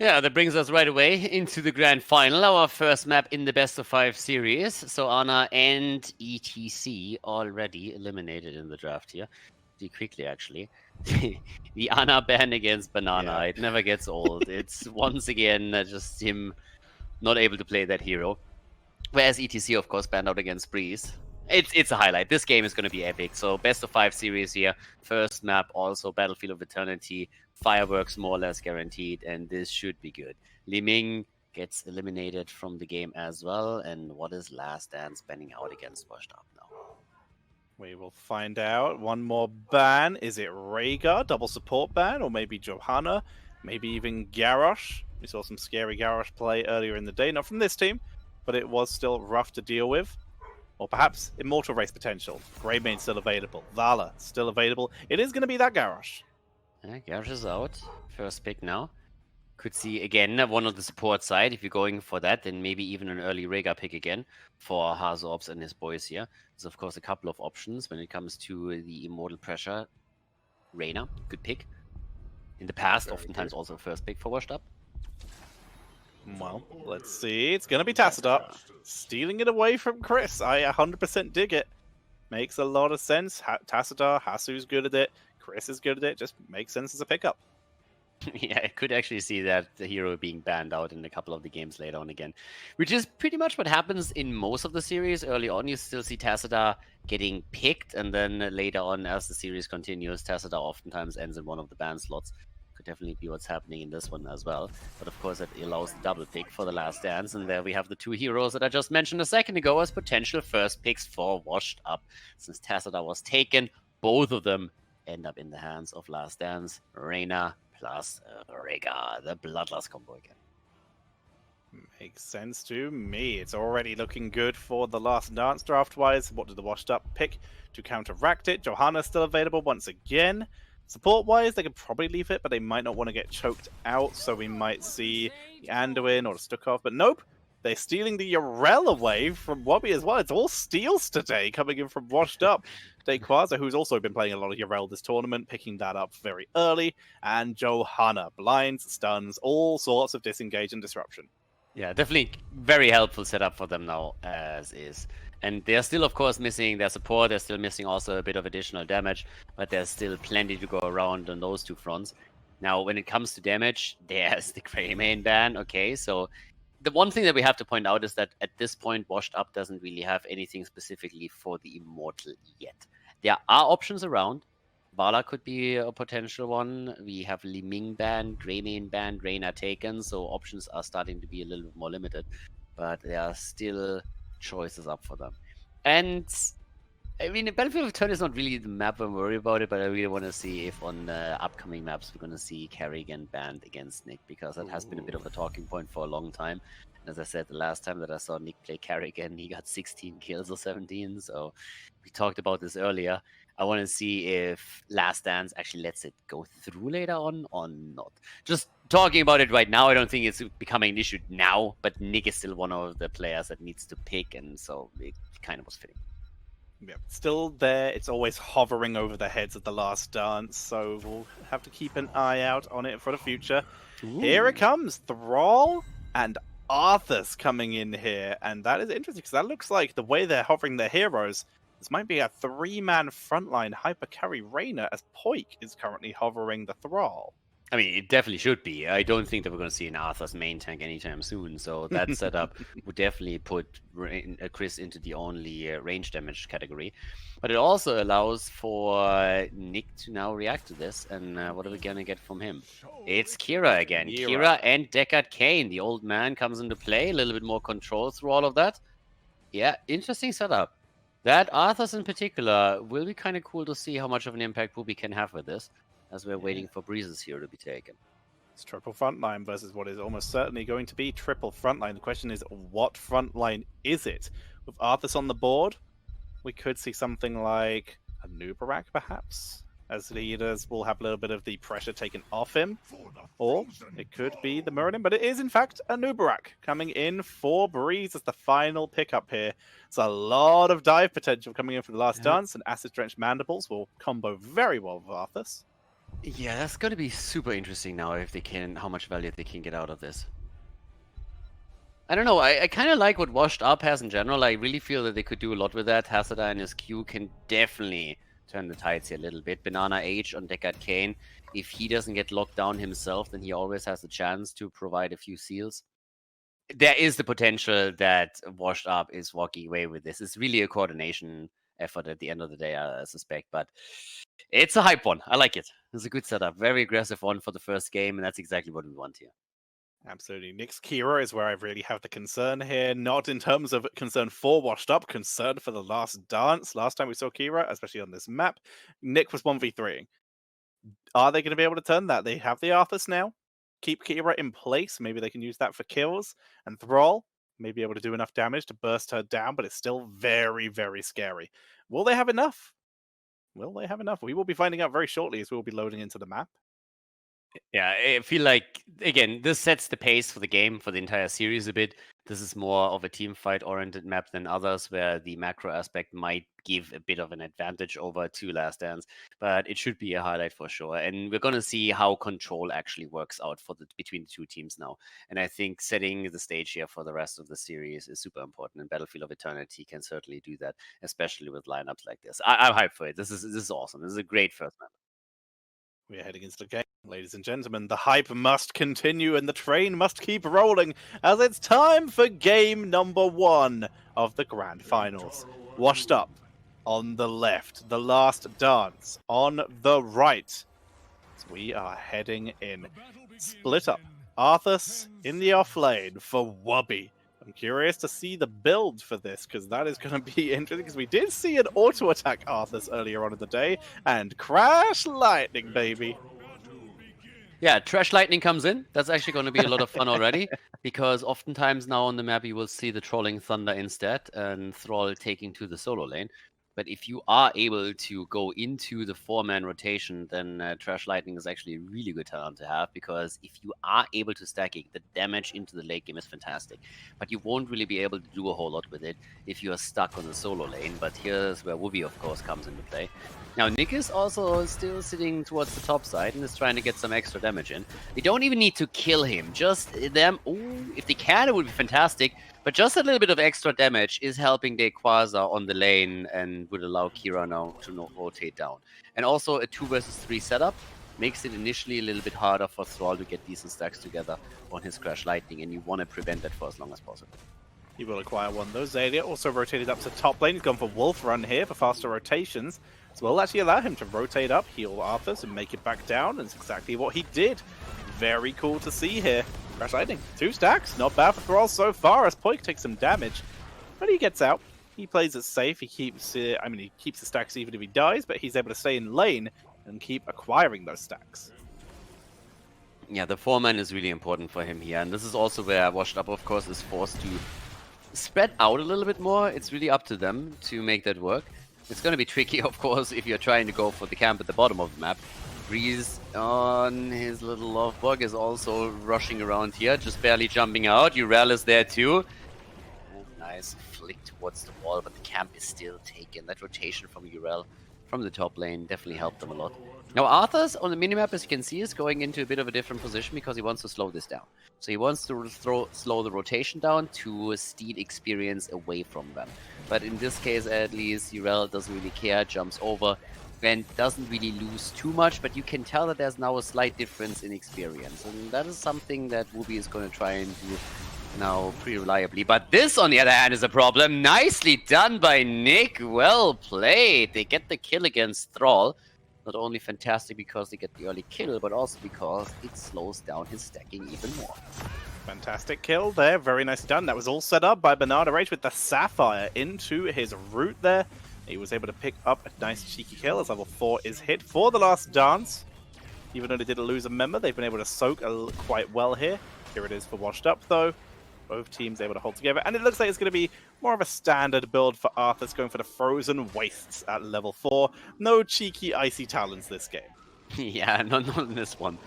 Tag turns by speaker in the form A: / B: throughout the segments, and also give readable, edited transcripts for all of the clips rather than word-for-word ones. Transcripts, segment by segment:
A: Yeah, that brings us right away into the grand final, our first map in the best of 5 series. So Ana and ETC already eliminated in the draft here. Pretty quickly, actually. The Ana ban against Banana,
B: Yeah.
A: it never gets old. It's once again just him not able to play that hero. Whereas ETC, of course, banned out against Breeze. It's a highlight. This game is going to be epic. So best of 5 series here. First map, also Battlefield of Eternity. Fireworks more or less guaranteed, and this should be good. Li Ming gets eliminated from the game as well. And what is Last Dance banning out against Washed Up now?
B: We will find out. One more ban. Is it Rhaegar, double support ban, or maybe Johanna? Maybe even Garrosh? We saw some scary Garrosh play earlier in the day. Not from this team, but it was still rough to deal with. Or perhaps Immortal Race potential. Greymane still available. Vala still available. It is going to be that Garrosh.
A: Yeah, Garrosh is out. First pick now. Could see again one on the support side. If you're going for that, then maybe even an early Rhaegar pick again for Hazorps and his boys here. There's of course a couple of options when it comes to the Immortal Pressure. Reyna, good pick. In the past,
B: Very
A: oftentimes
B: good.
A: also first pick for Washed Up.
B: Well, let's see. It's going to be Tassadar. Stealing it away from Chris. I 100% dig it. Makes a lot of sense. Tassadar, Hasu's good at it. Chris is good at it. Just makes sense as a pickup.
A: Yeah, I could actually see that the hero being banned out in a couple of the games later on again, which is pretty much what happens in most of the series. Early on, you still see Tassadar getting picked, and then later on, as the series continues, Tassadar oftentimes ends in one of the ban slots. Could definitely be what's happening in this one as well. But of course, it allows the double pick for the Last Dance, and there we have the two heroes that I just mentioned a second ago as potential first picks for Washed Up. Since Tassadar was taken, both of them end up in the hands of Last Dance. Reyna plus Rhaegar, the Bloodlust combo again.
B: Makes sense to me. It's already looking good for the Last Dance draft-wise. What did the Washed Up pick to counteract it? Johanna's still available once again. Support-wise, they could probably leave it, but they might not want to get choked out, so we might see the Anduin or the Stukov. But nope, they're stealing the Yorel away from Wobby as well. It's all steals today coming in from Washed Up. Quasar, who's also been playing a lot of Yorel this tournament, picking that up very early. And Johanna, blinds, stuns, all sorts of disengage and disruption.
A: Yeah, definitely very helpful setup for them now, as is. And they're still, of course, missing their support. They're still missing also a bit of additional damage, but there's still plenty to go around on those two fronts. Now, when it comes to damage, there's the Greymane ban. Okay, so the one thing that we have to point out is that at this point, Washed Up doesn't really have anything specifically for the Immortal yet. There are options around. Vala could be a potential one. We have Li Ming banned, Greymane banned, Reyna taken, so options are starting to be a little bit more limited. But there are still choices up for them. And I mean, Battlefield of Turn is not really the map I'm worried about it, but I really want to see if on upcoming maps we're going to see Kerrigan banned against Nick, because that has been a bit of a talking point for a long time. And as I said, the last time that I saw Nick play Kerrigan, he got 16 kills or 17, so we talked about this earlier. I want to see if Last Dance actually lets it go through later on or not. Just talking about it right now, I don't think it's becoming an issue now, but Nick is still one of the players that needs to pick, and so it kind of was fitting.
B: Yeah, still there. It's always hovering over the heads of the Last Dance, so we'll have to keep an eye out on it for the future. Ooh. Here it comes, Thrall and Arthas coming in here, and that is interesting because that looks like the way they're hovering their heroes. This might be a three-man frontline hyper carry Reyna, as Poik is currently hovering the Thrall.
A: I mean, it definitely should be. I don't think that we're going to see an Arthur's main tank anytime soon, so that setup would definitely put Chris into the only range damage category. But it also allows for Nick to now react to this, and what are we going to get from him? It's Kira again. Kira and Deckard Cain. The old man comes into play, a little bit more control through all of that. Yeah, interesting setup. That Arthur's in particular will be kind of cool to see how much of an impact Booby can have with this, as we're waiting for Breezes here to be taken.
B: It's triple frontline versus what is almost certainly going to be triple frontline. The question is, what frontline is it? With Arthas on the board, we could see something like a Nubarak, perhaps, as leaders will have a little bit of the pressure taken off him. Or it could be the Muradin, but it is in fact a Nubarak coming in for Breeze as the final pickup here. It's a lot of dive potential coming in for the Last Dance, and Acid Drenched Mandibles will combo very well with Arthas.
A: Yeah, that's going to be super interesting now if they can, how much value they can get out of this. I don't know, I kind of like what Washed Up has in general. I really feel that they could do a lot with that. Hasada and his Q can definitely turn the tides here a little bit. Banana H on Deckard Kane, if he doesn't get locked down himself, then he always has a chance to provide a few seals. There is the potential that Washed Up is walking away with this. It's really a coordination effort at the end of the day, I suspect, but it's a hype one. I like it. It's a good setup. Very aggressive one for the first game, and that's exactly what we want here.
B: Absolutely. Nick's Kira is where I really have the concern here. Not in terms of concern for Washed Up, concern for the last dance. Last time we saw Kira, especially on this map, Nick was 1v3ing. Are they going to be able to turn that? They have the Arthas now. Keep Kira in place. Maybe they can use that for kills. And Thrall may be able to do enough damage to burst her down, but it's still very, very scary. Will they have enough? Will they have enough? We will be finding out very shortly as we'll be loading into the map.
A: Yeah, I feel like, again, this sets the pace for the game, for the entire series a bit. This is more of a team fight oriented map than others, where the macro aspect might give a bit of an advantage over two Last Dance, but it should be a highlight for sure. And we're going to see how control actually works out for between the two teams now. And I think setting the stage here for the rest of the series is super important, and Battlefield of Eternity can certainly do that, especially with lineups like this. I'm hyped for it. This is awesome. This is a great first map.
B: We are heading into the game, ladies and gentlemen. The hype must continue and the train must keep rolling as it's time for game number 1 of the Grand Finals. Washed Up on the left, the Last Dance on the right. So we are heading in. Split up. Arthas in the off lane for Wubby. I'm curious to see the build for this, because that is going to be interesting, because we did see an auto-attack Arthas earlier on in the day, and Crash Lightning, baby.
A: Yeah, Trash Lightning comes in. That's actually going to be a lot of fun already, because oftentimes now on the map you will see the Trolling Thunder instead, and Thrall taking to the solo lane. But if you are able to go into the 4-man rotation, then Trash Lightning is actually a really good talent to have, because if you are able to stack it, the damage into the late game is fantastic. But you won't really be able to do a whole lot with it if you are stuck on the solo lane. But here's where Wubby, of course, comes into play. Now, Nick is also still sitting towards the top side and is trying to get some extra damage in. We don't even need to kill him. Just them. Ooh, if they can, it would be fantastic. But just a little bit of extra damage is helping Quasar on the lane and would allow Kira now to rotate down. And also a 2 versus 3 setup makes it initially a little bit harder for Thrall to get decent stacks together on his Crash Lightning, and you want to prevent that for as long as possible.
B: He will acquire one of those. Zalia also rotated up to top lane. He's gone for Wolf Run here for faster rotations. So we'll actually allow him to rotate up, heal Arthas, and make it back down. And it's exactly what he did. Very cool to see here. Crash Lightning, 2 stacks. Not bad for Thrall so far as Poik takes some damage. But he gets out. He plays it safe. He keeps he keeps the stacks even if he dies, but he's able to stay in lane and keep acquiring those stacks.
A: Yeah, the 4-man is really important for him here. And this is also where Washed Up, of course, is forced to spread out a little bit more. It's really up to them to make that work. It's going to be tricky, of course, if you're trying to go for the camp at the bottom of the map. Breeze on his little love bug is also rushing around here, just barely jumping out. Urel is there too. Nice flick towards the wall, but the camp is still taken. That rotation from Urel from the top lane definitely helped them a lot. Now Arthas on the minimap, as you can see, is going into a bit of a different position because he wants to slow this down. So he wants to slow the rotation down to steal experience away from them. But in this case, at least, Urel doesn't really care, jumps over, and doesn't really lose too much, but you can tell that there's now a slight difference in experience. And that is something that Wubby is going to try and do now pretty reliably. But this, on the other hand, is a problem. Nicely done by Nick. Well played. They get the kill against Thrall. Not only fantastic because they get the early kill, but also because it slows down his stacking even more.
B: Fantastic kill there. Very nice done. That was all set up by Banana Rage with the Sapphire into his root there. He was able to pick up a nice cheeky kill as level 4 is hit for the Last Dance. Even though they did lose a member, they've been able to soak quite well here. Here it is for Washed Up, though. Both teams able to hold together. And it looks like it's going to be more of a standard build for Arthas, going for the Frozen Wastes at level 4. No cheeky Icy Talons this game.
A: Yeah, not in this one.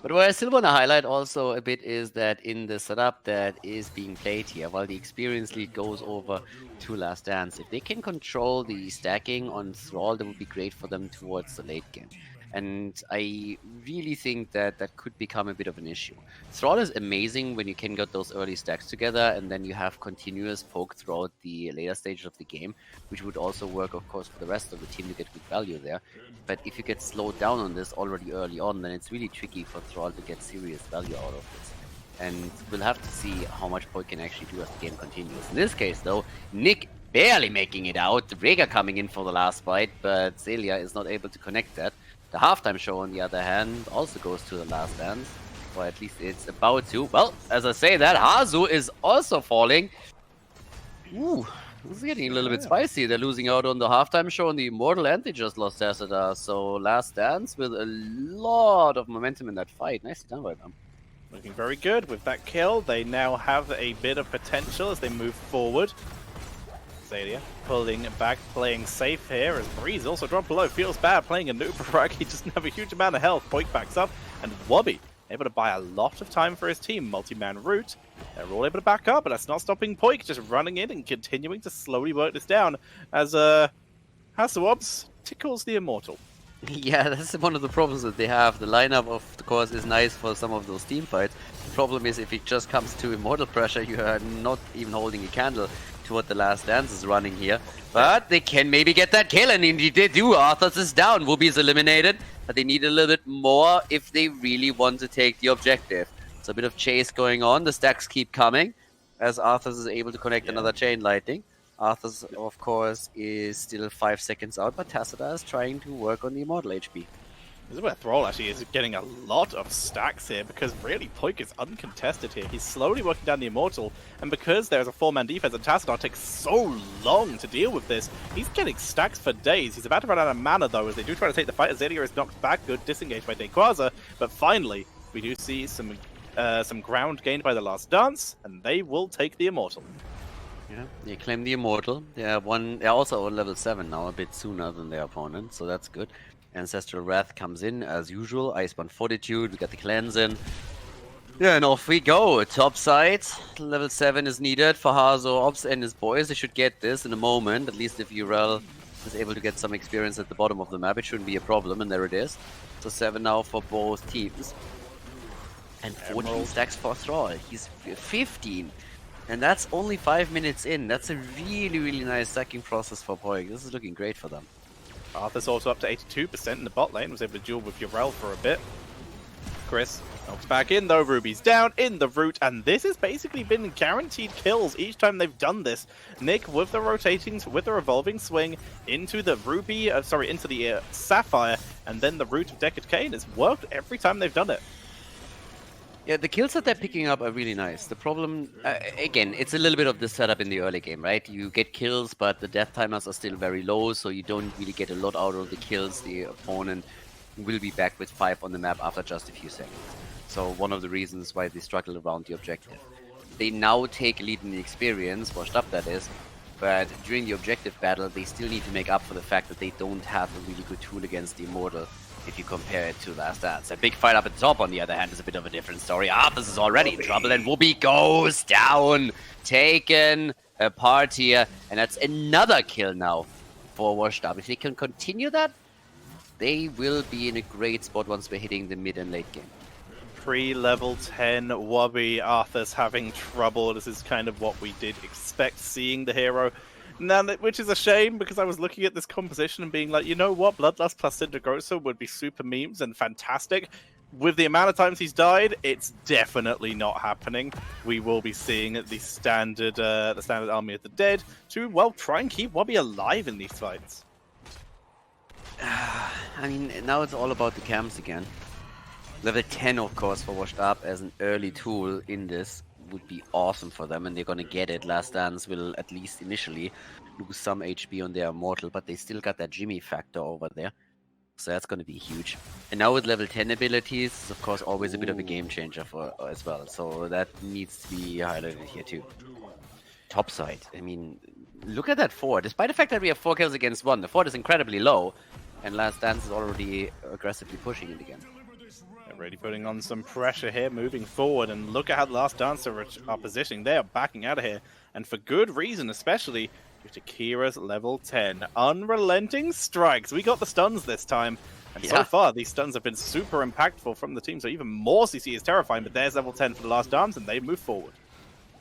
A: But what I still want to highlight also a bit is that in the setup that is being played here, while the experience lead goes over to Last Dance, if they can control the stacking on Thrall, that would be great for them towards the late game. And I really think that that could become a bit of an issue. Thrall is amazing when you can get those early stacks together, and then you have continuous poke throughout the later stages of the game, which would also work, of course, for the rest of the team to get good value there. But if you get slowed down on this already early on, then it's really tricky for Thrall to get serious value out of this. And we'll have to see how much poke can actually do as the game continues. In this case, though, Nick barely making it out. The Rhaegar coming in for the last fight, but Zelia is not able to connect that. The halftime show, on the other hand, also goes to the last dance, or at least it's about to. Well, as I say that, Hazu is also falling. Ooh, this is getting a little bit spicy. They're losing out on the halftime show on the Immortal, and they just lost Asada. So last dance with a lot of momentum in that fight. Nicely done by them.
B: Looking very good with that kill. They now have a bit of potential as they move forward. Zalia pulling back, playing safe here as Breeze also dropped below. Feels bad playing a Nubarak. He doesn't have a huge amount of health. Poik backs up, and Wobby able to buy a lot of time for his team. Multi-man route. They're all able to back up, but that's not stopping Poik, just running in and continuing to slowly work this down as Hasawobs tickles the Immortal.
A: Yeah, that's one of the problems that they have. The lineup, of course, is nice for some of those team fights. The problem is if it just comes to Immortal pressure, you are not even holding a candle to what the last dance is running here. But they can maybe get that kill, and indeed they do. Arthas is down, Whoopi is eliminated, but they need a little bit more if they really want to take the objective. It's a bit of chase going on. The stacks keep coming as Arthas is able to connect another chain lightning. Arthas, of course, is still 5 seconds out, but Tacita is trying to work on the Immortal HP.
B: This is where Thrall actually is getting a lot of stacks here, because really Poik is uncontested here. He's slowly working down the Immortal, and because there's a 4-man defense and Tacita takes so long to deal with this, he's getting stacks for days. He's about to run out of mana though, as they do try to take the fight. Azalea is knocked back, good disengage by Dayquaza, but finally we do see some ground gained by the last dance, and they will take the Immortal.
A: Yeah, they claim the Immortal. They're also on level 7 now, a bit sooner than their opponent, so that's good. Ancestral Wrath comes in as usual. Iceborne Fortitude, we got the cleanse in. Yeah, and off we go. Top side, level 7 is needed for Hazo, Ops, and his boys. They should get this in a moment, at least if Urel is able to get some experience at the bottom of the map. It shouldn't be a problem, and there it is. So 7 now for both teams. And 14 stacks for Thrall. He's 15. And that's only 5 minutes in. That's a really, really nice stacking process for Poik. This is looking great for them.
B: Arthur's also up to 82% in the bot lane. Was able to duel with Urel for a bit. Chris knocks back in though. Ruby's down in the root, and this has basically been guaranteed kills each time they've done this. Nick with the revolving swing into the Ruby, into the Sapphire, and then the root of Decade Cane has worked every time they've done it.
A: Yeah, the kills that they're picking up are really nice. The problem, again, it's a little bit of the setup in the early game, right? You get kills, but the death timers are still very low, so you don't really get a lot out of the kills. The opponent will be back with 5 on the map after just a few seconds. So one of the reasons why they struggle around the objective. They now take a lead in the experience, washed up that is, but during the objective battle, they still need to make up for the fact that they don't have a really good tool against the Immortal. If you compare it to Last Dance. A big fight up at the top, on the other hand, is a bit of a different story. Arthas is already in trouble, and Whoopi goes down. Taken apart here, and that's another kill now for Washed Up. If they can continue that, they will be in a great spot once we're hitting the mid and late game.
B: Pre-level 10 Wobby, Arthas having trouble. This is kind of what we did expect seeing the hero. Now, which is a shame, because I was looking at this composition and being like, you know what, Bloodlust plus Syndragosa would be super memes and fantastic. With the amount of times he's died, it's definitely not happening. We will be seeing the standard Army of the Dead to, well, try and keep Wobby alive in these fights.
A: I mean, now it's all about the camps again. Level 10, of course, for Washed Up as an early tool in this would be awesome for them, and they're gonna get it. Last Dance will, at least initially, lose some HP on their Immortal, but they still got that Jimmy factor over there. So that's gonna be huge. And now with level 10 abilities, it's of course always a bit of a game changer for as well. So that needs to be highlighted here too. Top side. I mean, look at that fort. Despite the fact that we have 4 kills against 1, the fort is incredibly low, and Last Dance is already aggressively pushing it again.
B: Really putting on some pressure here, moving forward, and look at how the Last Dancer are positioning. They are backing out of here, and for good reason, especially due to Kira's level 10. Unrelenting strikes. We got the stuns this time, And so far, these stuns have been super impactful from the team, so even more CC is terrifying, but there's level 10 for the last dance, and they move forward.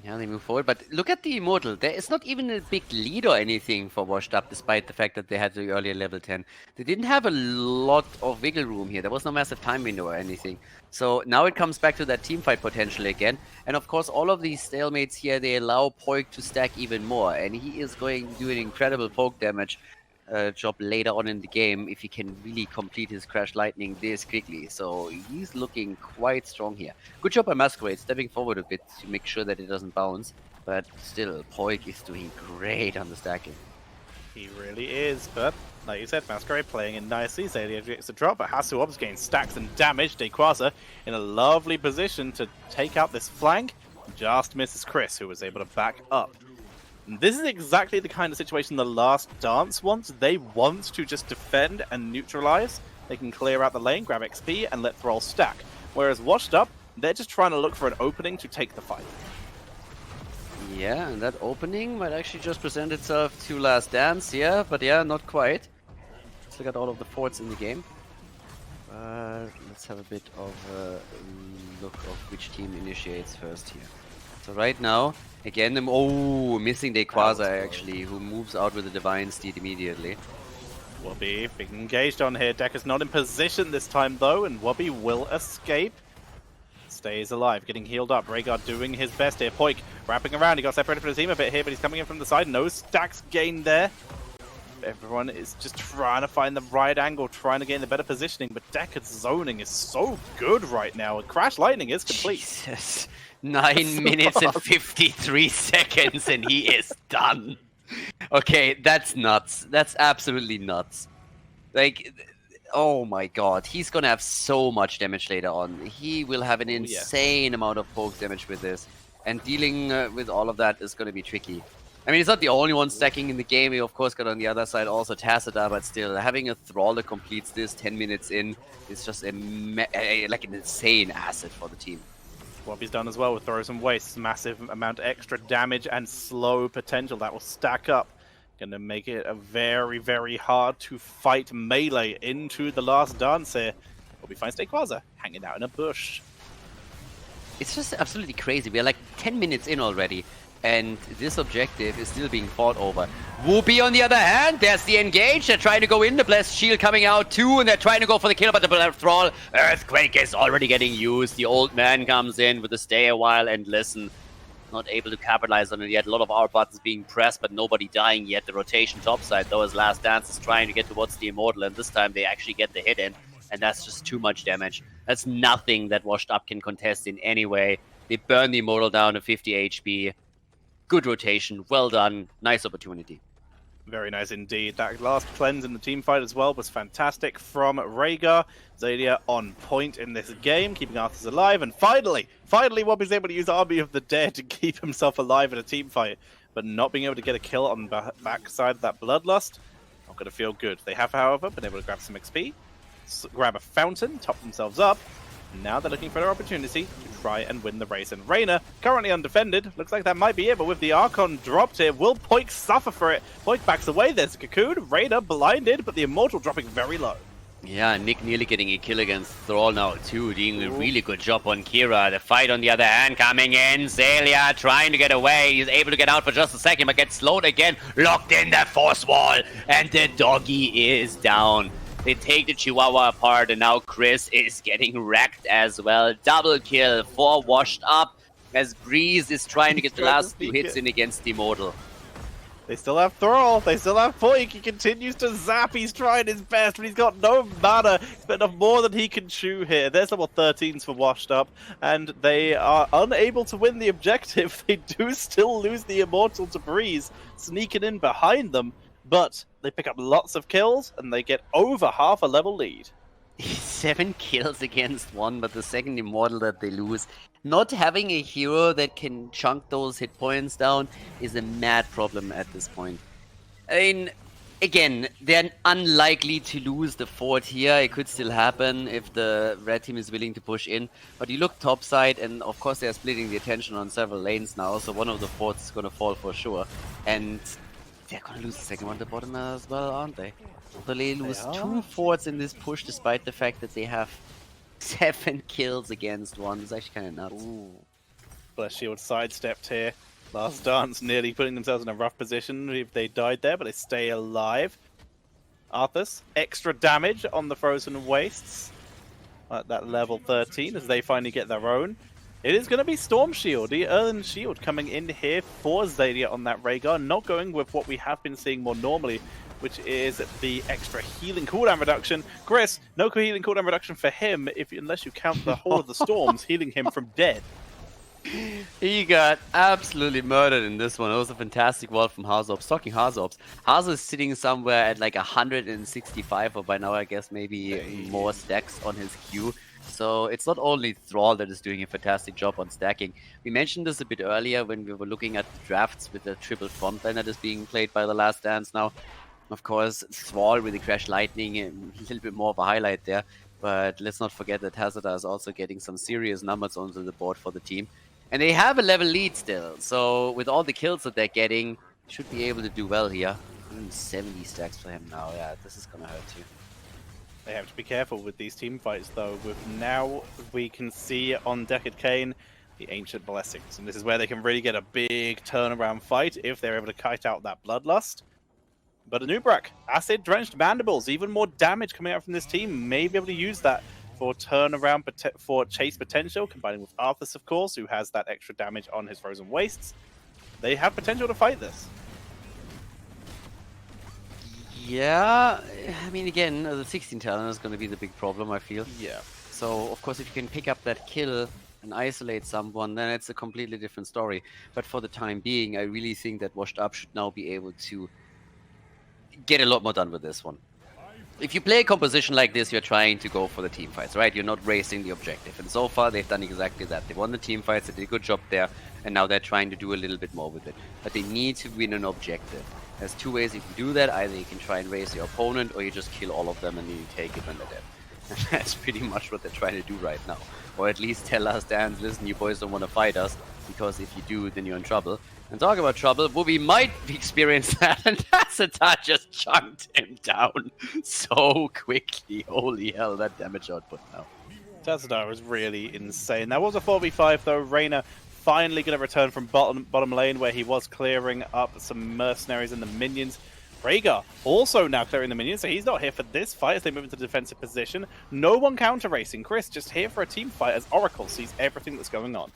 A: Yeah, they move forward, but look at the Immortal. There is not even a big lead or anything for Washed Up, despite the fact that they had the earlier level 10. They didn't have a lot of wiggle room here. There was no massive time window or anything. So now it comes back to that team fight potential again. And of course, all of these stalemates here, they allow Poik to stack even more. And he is going to do an incredible poke damage job later on in the game if he can really complete his Crash Lightning this quickly. So he's looking quite strong here. Good job by Masquerade, stepping forward a bit to make sure that it doesn't bounce. But still, Poik is doing great on the stacking.
B: He really is, but like you said, Masquerade playing in nicely. Zalia gets a drop, but Hasuob's getting stacks and damage. Dequaza in a lovely position to take out this flank. Just misses Chris, who was able to back up. This is exactly the kind of situation the last dance wants. They want to just defend and neutralize. They can clear out the lane, grab XP, and let Thrall stack. Whereas Washed Up, they're just trying to look for an opening to take the fight.
A: Yeah, and that opening might actually just present itself to Last Dance, yeah, but yeah, not quite. Let's look at all of the forts in the game. Let's have a bit of a look of which team initiates first here. So right now, again, missing Dequaza actually, who moves out with the Divine Steed immediately.
B: Wobby being engaged on here. Dekka's not in position this time though, and Wobby will escape. Stays alive, getting healed up. Rhaegar doing his best here. Poik wrapping around. He got separated from the team a bit here, but he's coming in from the side. No stacks gained there. Everyone is just trying to find the right angle, trying to gain the better positioning, but Dekka's zoning is so good right now. And Crash Lightning is complete.
A: Jesus. 9 minutes and 53 seconds and he is done. Okay, that's nuts. That's absolutely nuts. Like, oh my god. He's gonna have so much damage later on. He will have an insane amount of poke damage with this. And dealing with all of that is gonna be tricky. I mean, he's not the only one stacking in the game. He, of course, got on the other side also Tacita, but still, having a Thrall that completes this 10 minutes in is just like an insane asset for the team.
B: Wobby's done as well with Throws and Wastes. Massive amount of extra damage and slow potential that will stack up. Gonna make it a very, very hard to fight melee into the last dance here. Wobby finds Dequaza hanging out in a bush.
A: It's just absolutely crazy. We are like 10 minutes in already, and this objective is still being fought over. Whoopi, on the other hand, there's the engage. They're trying to go in. The Blessed Shield coming out too, and they're trying to go for the kill, but the Thrall Earthquake is already getting used. The old man comes in with the stay a while and listen. Not able to capitalize on it yet. A lot of our buttons being pressed, but nobody dying yet. The rotation topside, though, as Last Dance is trying to get towards the Immortal, and this time they actually get the hit in, and that's just too much damage. That's nothing that Washed Up can contest in any way. They burn the Immortal down to 50 HP. Good rotation, well done, nice opportunity.
B: Very nice indeed. That last cleanse in the team fight as well was fantastic from Rhaegar. Zalia on point in this game, keeping Arthas alive, and finally Wobby's able to use Army of the Dead to keep himself alive in a team fight, but not being able to get a kill on the backside of that Bloodlust. Not going to feel good. They have, however, been able to grab some XP, grab a fountain, top themselves up. Now they're looking for an opportunity to try and win the race. And Reyna, currently undefended. Looks like that might be it, but with the Archon dropped here, will Poik suffer for it? Poik backs away. There's a Cocoon. Reyna blinded, but the Immortal dropping very low.
A: Yeah, Nick nearly getting a kill against Thrall now too, doing a really good job on Kira. The fight on the other hand coming in. Zalia trying to get away. He's able to get out for just a second, but gets slowed again. Locked in the force wall, and the doggy is down. They take the Chihuahua apart, and now Chris is getting wrecked as well. Double kill for Washed Up, as Breeze is trying to get the last 2 hits in against the Immortal.
B: They still have Thrall, they still have Poik. He continues to zap, he's trying his best, but he's got no mana. He's got enough more than he can chew here. There's level 13s for Washed Up, and they are unable to win the objective. They do still lose the Immortal to Breeze, sneaking in behind them. But they pick up lots of kills, and they get over half a level lead.
A: 7 kills against 1, but the second Immortal that they lose. Not having a hero that can chunk those hit points down is a mad problem at this point. I mean, again, they're unlikely to lose the fort here. It could still happen if the red team is willing to push in. But you look topside, and of course they're splitting the attention on several lanes now, so one of the forts is going to fall for sure. And they're gonna lose the second one at the bottom as well, aren't they? So they lose 2 forts in this push, despite the fact that they have 7 kills against 1. It's actually kind of nuts.
B: Ooh. Bless Shield sidestepped here. Last Dance nearly putting themselves in a rough position if they died there, but they stay alive. Arthas, extra damage on the Frozen Wastes at that level 13 as they finally get their own. It is going to be Storm Shield, the Earthen Shield coming in here for Xaydia on that Rhaegar, not going with what we have been seeing more normally, which is the extra healing cooldown reduction. Chris, no healing cooldown reduction for him unless you count the whole of the storms healing him from dead.
A: He got absolutely murdered in this one. It was a fantastic wall from Harzobs. Talking Harzobs, Harzobs is sitting somewhere at like 165, or by now I guess maybe more stacks on his queue. So it's not only Thrall that is doing a fantastic job on stacking. We mentioned this a bit earlier when we were looking at the drafts with the triple frontline that is being played by the Last Dance now. Of course, Thrall with the Crash Lightning, a little bit more of a highlight there. But let's not forget that Hazada is also getting some serious numbers onto the board for the team. And they have a level lead still, so with all the kills that they're getting, should be able to do well here. 170 stacks for him now, yeah, this is gonna hurt you.
B: They have to be careful with these team fights though, with now we can see on Deckard Cain the Ancient Blessings, and this is where they can really get a big turnaround fight if they're able to kite out that Bloodlust. But Anubrak, Acid-Drenched Mandibles, even more damage coming out from this team, may be able to use that for turnaround, for chase potential, combining with Arthas, of course, who has that extra damage on his Frozen Wastes. They have potential to fight this.
A: Yeah, I mean, again, the 16 talent is going to be the big problem, I feel.
B: Yeah.
A: So, of course, if you can pick up that kill and isolate someone, then it's a completely different story. But for the time being, I really think that Washed Up should now be able to get a lot more done with this one. If you play a composition like this, you're trying to go for the team fights, right? You're not racing the objective. And so far, they've done exactly that. They won the team fights, they did a good job there, and now they're trying to do a little bit more with it. But they need to win an objective. There's 2 ways you can do that. Either you can try and race your opponent, or you just kill all of them and then you take it when they're dead. And that's pretty much what they're trying to do right now. Or at least tell us, Dan, listen, you boys don't want to fight us, because if you do, then you're in trouble. And talk about trouble, Wooby might experience that, and Tassadar just chunked him down so quickly. Holy hell, that damage output now.
B: Tassadar was really insane. That was a 4v5 though. Reyna finally going to return from bottom lane where he was clearing up some mercenaries and the minions. Rhaegar also now clearing the minions, so he's not here for this fight as they move into the defensive position. No one counter-racing. Chris just here for a team fight as Oracle sees everything that's going on.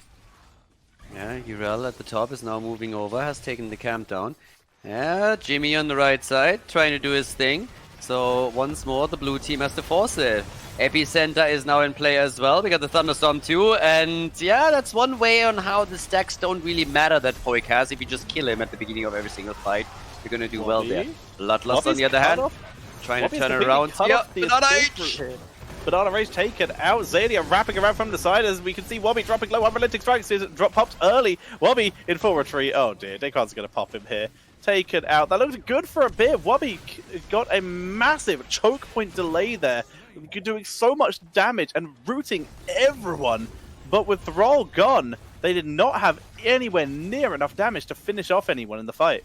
A: Yeah, Urel at the top is now moving over, has taken the camp down. Yeah, Jimmy on the right side, trying to do his thing. So once more, the blue team has to force it. Epicenter is now in play as well. We got the Thunderstorm too, and yeah, that's one way on how the stacks don't really matter that Poik has. If you just kill him at the beginning of every single fight, you're gonna do well there. Bloodlust on the other hand, trying to turn it around. Yeah, Banana Rage!
B: Banana Rage taken out. Xaydia wrapping around from the side as we can see Wobby dropping low. Unrelenting Strikes is popped early. Wobby in full retreat. Oh dear, Descartes is going to pop him here. Taken out. That looked good for a bit. Wobby got a massive choke point delay there, doing so much damage and rooting everyone. But with Thrall gone, they did not have anywhere near enough damage to finish off anyone in the fight.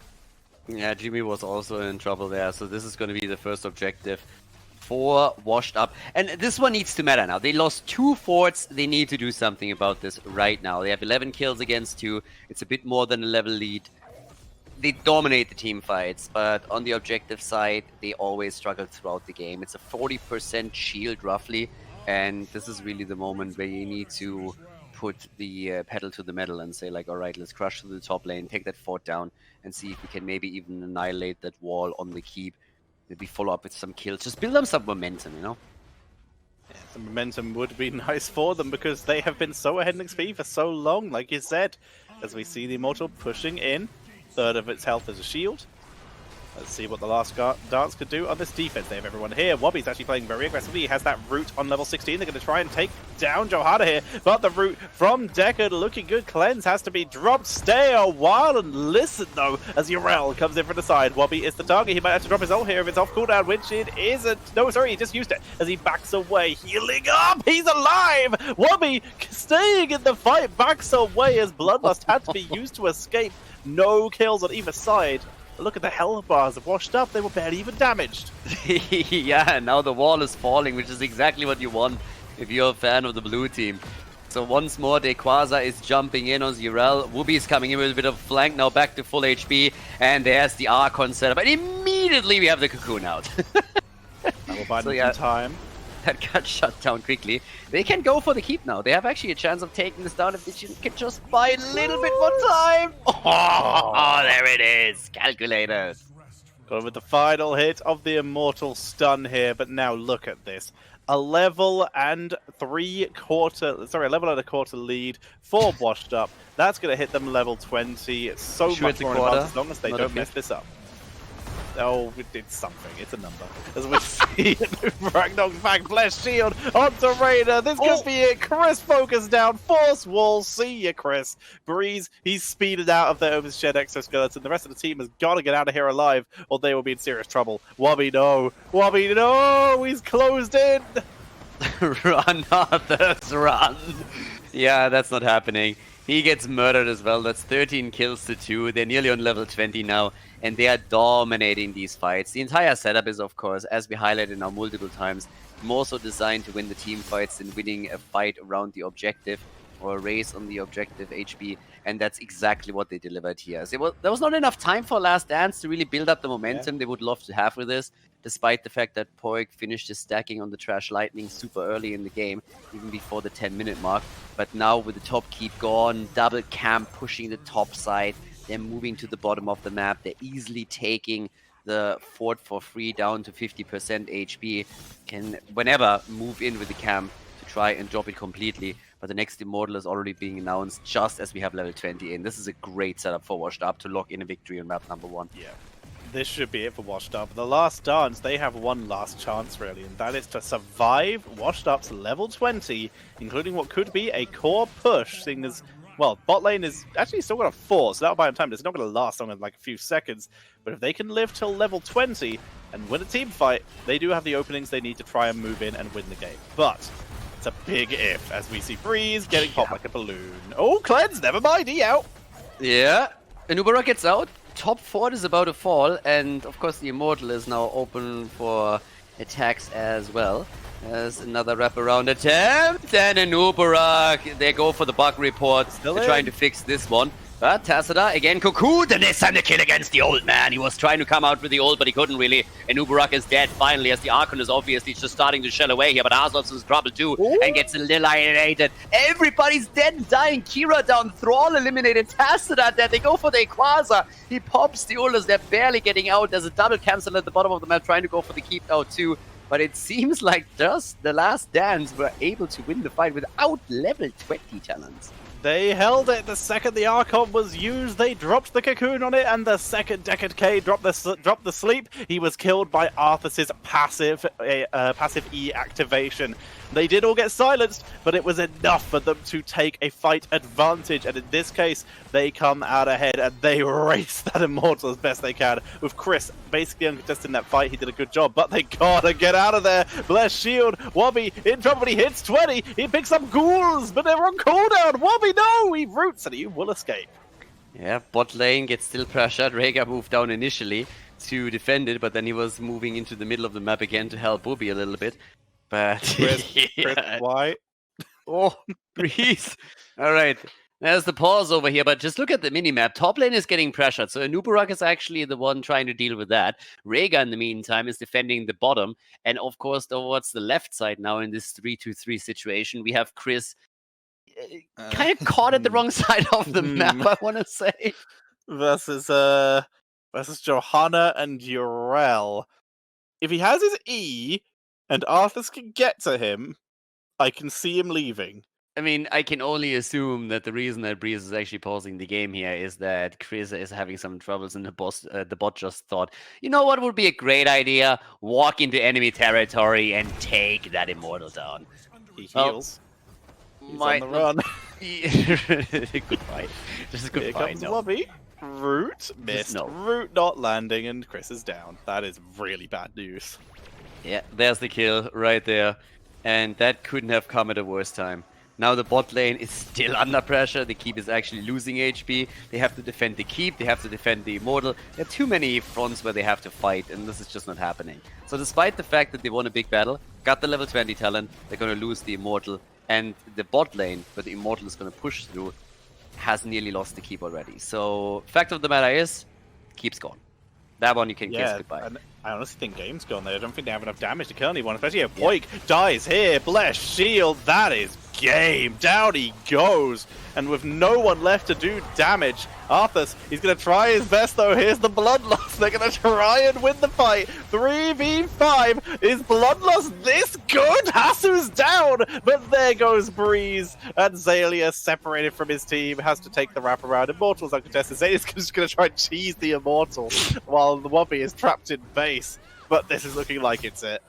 A: Yeah, Jimmy was also in trouble there, so this is going to be the first objective for Washed Up. And this one needs to matter now. They lost 2 forts. They need to do something about this right now. They have 11 kills against 2. It's a bit more than a level lead. They dominate the team fights, but on the objective side, they always struggle throughout the game. It's a 40% shield, roughly, and this is really the moment where you need to put the pedal to the metal and say, like, all right, let's crush through the top lane, take that fort down, and see if we can maybe even annihilate that wall on the keep. Maybe follow up with some kills. Just build them some momentum, you know?
B: Yeah, some momentum would be nice for them because they have been so ahead in XP for so long, like you said. As we see the Immortal pushing in. 1/3 of its health as a shield. Let's see what the last dance could do on this defense. They have everyone here. Wobby's actually playing very aggressively. He has that root on level 16. They're going to try and take down Johanna here. But the root from Deckard looking good. Cleanse has to be dropped. Stay a while and listen, though, as Urel comes in from the side. Wobby is the target. He might have to drop his ult here if it's off cooldown, which it isn't. No, sorry, he just used it as he backs away. Healing up! He's alive! Wobby staying in the fight, backs away as Bloodlust had to be used to escape. No kills on either side. But look at the health bars of Washed Up. They were barely even damaged.
A: Yeah, now the wall is falling, which is exactly what you want if you're a fan of the blue team. So once more, Dequaza is jumping in on Zirel. Wooby is coming in with a bit of flank, now back to full HP. And there's the Archon setup. And immediately we have the Cocoon out.
B: We'll buy them some time.
A: That got shut down quickly. They can go for the keep now. They have actually a chance of taking this down if they can just buy a little bit more time. Oh, there it is. Calculators.
B: Going with the final hit of the Immortal Stun here. But now look at this. A level and a quarter lead for Washed Up. That's going to hit them level 20. It's so much more advanced as long as they don't mess this up. Oh, it's something. It's a number. As we see Nubarak knocks back Blessed Shield onto Raider. This could be it. Chris focus down. Force wall. See ya, Chris. Breeze, he's speeded out of their overshed exoskeleton. The rest of the team has got to get out of here alive or they will be in serious trouble. Wobby, no. Wobby, no. He's closed in.
A: Run, Arthurs, run. Yeah, that's not happening. He gets murdered as well. That's 13 kills to 2. They're nearly on level 20 now, and they are dominating these fights. The entire setup is, of course, as we highlighted now multiple times, more so designed to win the team fights than winning a fight around the objective or a race on the objective HP, and that's exactly what they delivered here. So there was not enough time for Last Dance to really build up the momentum they would love to have with this, despite the fact that Poik finished his stacking on the Trash Lightning super early in the game, even before the 10-minute mark. But now with the top keep gone, double camp pushing the top side, they're moving to the bottom of the map, they're easily taking the fort for free down to 50% HP, can whenever move in with the camp to try and drop it completely. But the next Immortal is already being announced just as we have level 20 in. This is a great setup for Washed Up to lock in a victory on map number 1.
B: Yeah. This should be it for Washed Up. The Last Dance, they have one last chance, really, and that is to survive Washed Up's level 20, including what could be a core push, seeing as, well, bot lane is actually still got a 4, so that'll buy them time. It's not going to last longer than like a few seconds, but if they can live till level 20 and win a team fight, they do have the openings they need to try and move in and win the game. But it's a big if, as we see Breeze getting popped like a balloon. Oh, Cleanse, never mind, he out.
A: Yeah, Nubarak gets out. Top fort is about to fall, and of course the Immortal is now open for attacks as well. There's another wraparound attempt, and a Nubarak. They go for the bug report. They're trying to fix this one. But Tassadar again cocooned, and this time the kill against the old man. He was trying to come out with the ult, but he couldn't really. And Nubarak is dead finally, as the Archon is obviously just starting to shell away here. But Arzlov's in trouble too, and gets annihilated. Everybody's dead and dying. Kira down, Thrall eliminated, Tassadar dead. They go for the Equaza. He pops the ult as they're barely getting out. There's a double cancel at the bottom of the map, trying to go for the keep now too. But it seems like just the Last Dance were able to win the fight without level 20 talents.
B: They held it. The second the Archon was used, they dropped the cocoon on it, and the second Decade K dropped the sleep. He was killed by Arthas's passive E activation. They did all get silenced, but it was enough for them to take a fight advantage. And in this case, they come out ahead and they race that Immortal as best they can. With Chris basically uncontested in that fight, he did a good job, but they gotta get out of there. Bless Shield, Wobby in trouble, he hits 20. He picks up ghouls, but they're on cooldown. Wobby, no, he roots and he will escape.
A: Yeah, bot lane gets still pressured. Rhaegar moved down initially to defend it, but then he was moving into the middle of the map again to help Wobby a little bit. But
B: Chris, why?
A: Oh, Breeze. All right. There's the pause over here, but just look at the minimap. Top lane is getting pressured, so Nubarak is actually the one trying to deal with that. Rhaegar, in the meantime, is defending the bottom. And, of course, towards the left side now in this 3-2-3 situation, we have Chris kind of caught at the wrong side of the map, I want to say.
B: Versus Johanna and Urel. If he has his E and Arthas can get to him, I can see him leaving.
A: I mean, I can only assume that the reason that Breeze is actually pausing the game here is that Chris is having some troubles and the bot just thought, you know what would be a great idea? Walk into enemy territory and take that Immortal down.
B: He heals. He's on the run.
A: Goodbye. Just goodbye.
B: Here comes Lobby. Root missed.
A: No.
B: Root not landing, and Chris is down. That is really bad news.
A: Yeah, there's the kill right there. And that couldn't have come at a worse time. Now the bot lane is still under pressure. The keep is actually losing HP. They have to defend the keep. They have to defend the immortal. There are too many fronts where they have to fight, and this is just not happening. So despite the fact that they won a big battle, got the level 20 talent, they're going to lose the immortal. And the bot lane, where the immortal is going to push through, has nearly lost the keep already. So fact of the matter is, keep's gone. That one you can kiss goodbye.
B: And I honestly think game's gone there. I don't think they have enough damage to kill anyone, especially if Poik dies here. Bless shield, that is game. Down he goes. And with no one left to do damage, Arthas, he's going to try his best though. Here's the Bloodlust. They're going to try and win the fight. 3v5. Is Bloodlust this good? Hasu's down. But there goes Breeze. And Zalia, separated from his team, has to take the wraparound. Immortal's uncontested. Zalia's just going to try and cheese the Immortal while the Wobby is trapped in base. But this is looking like it's it.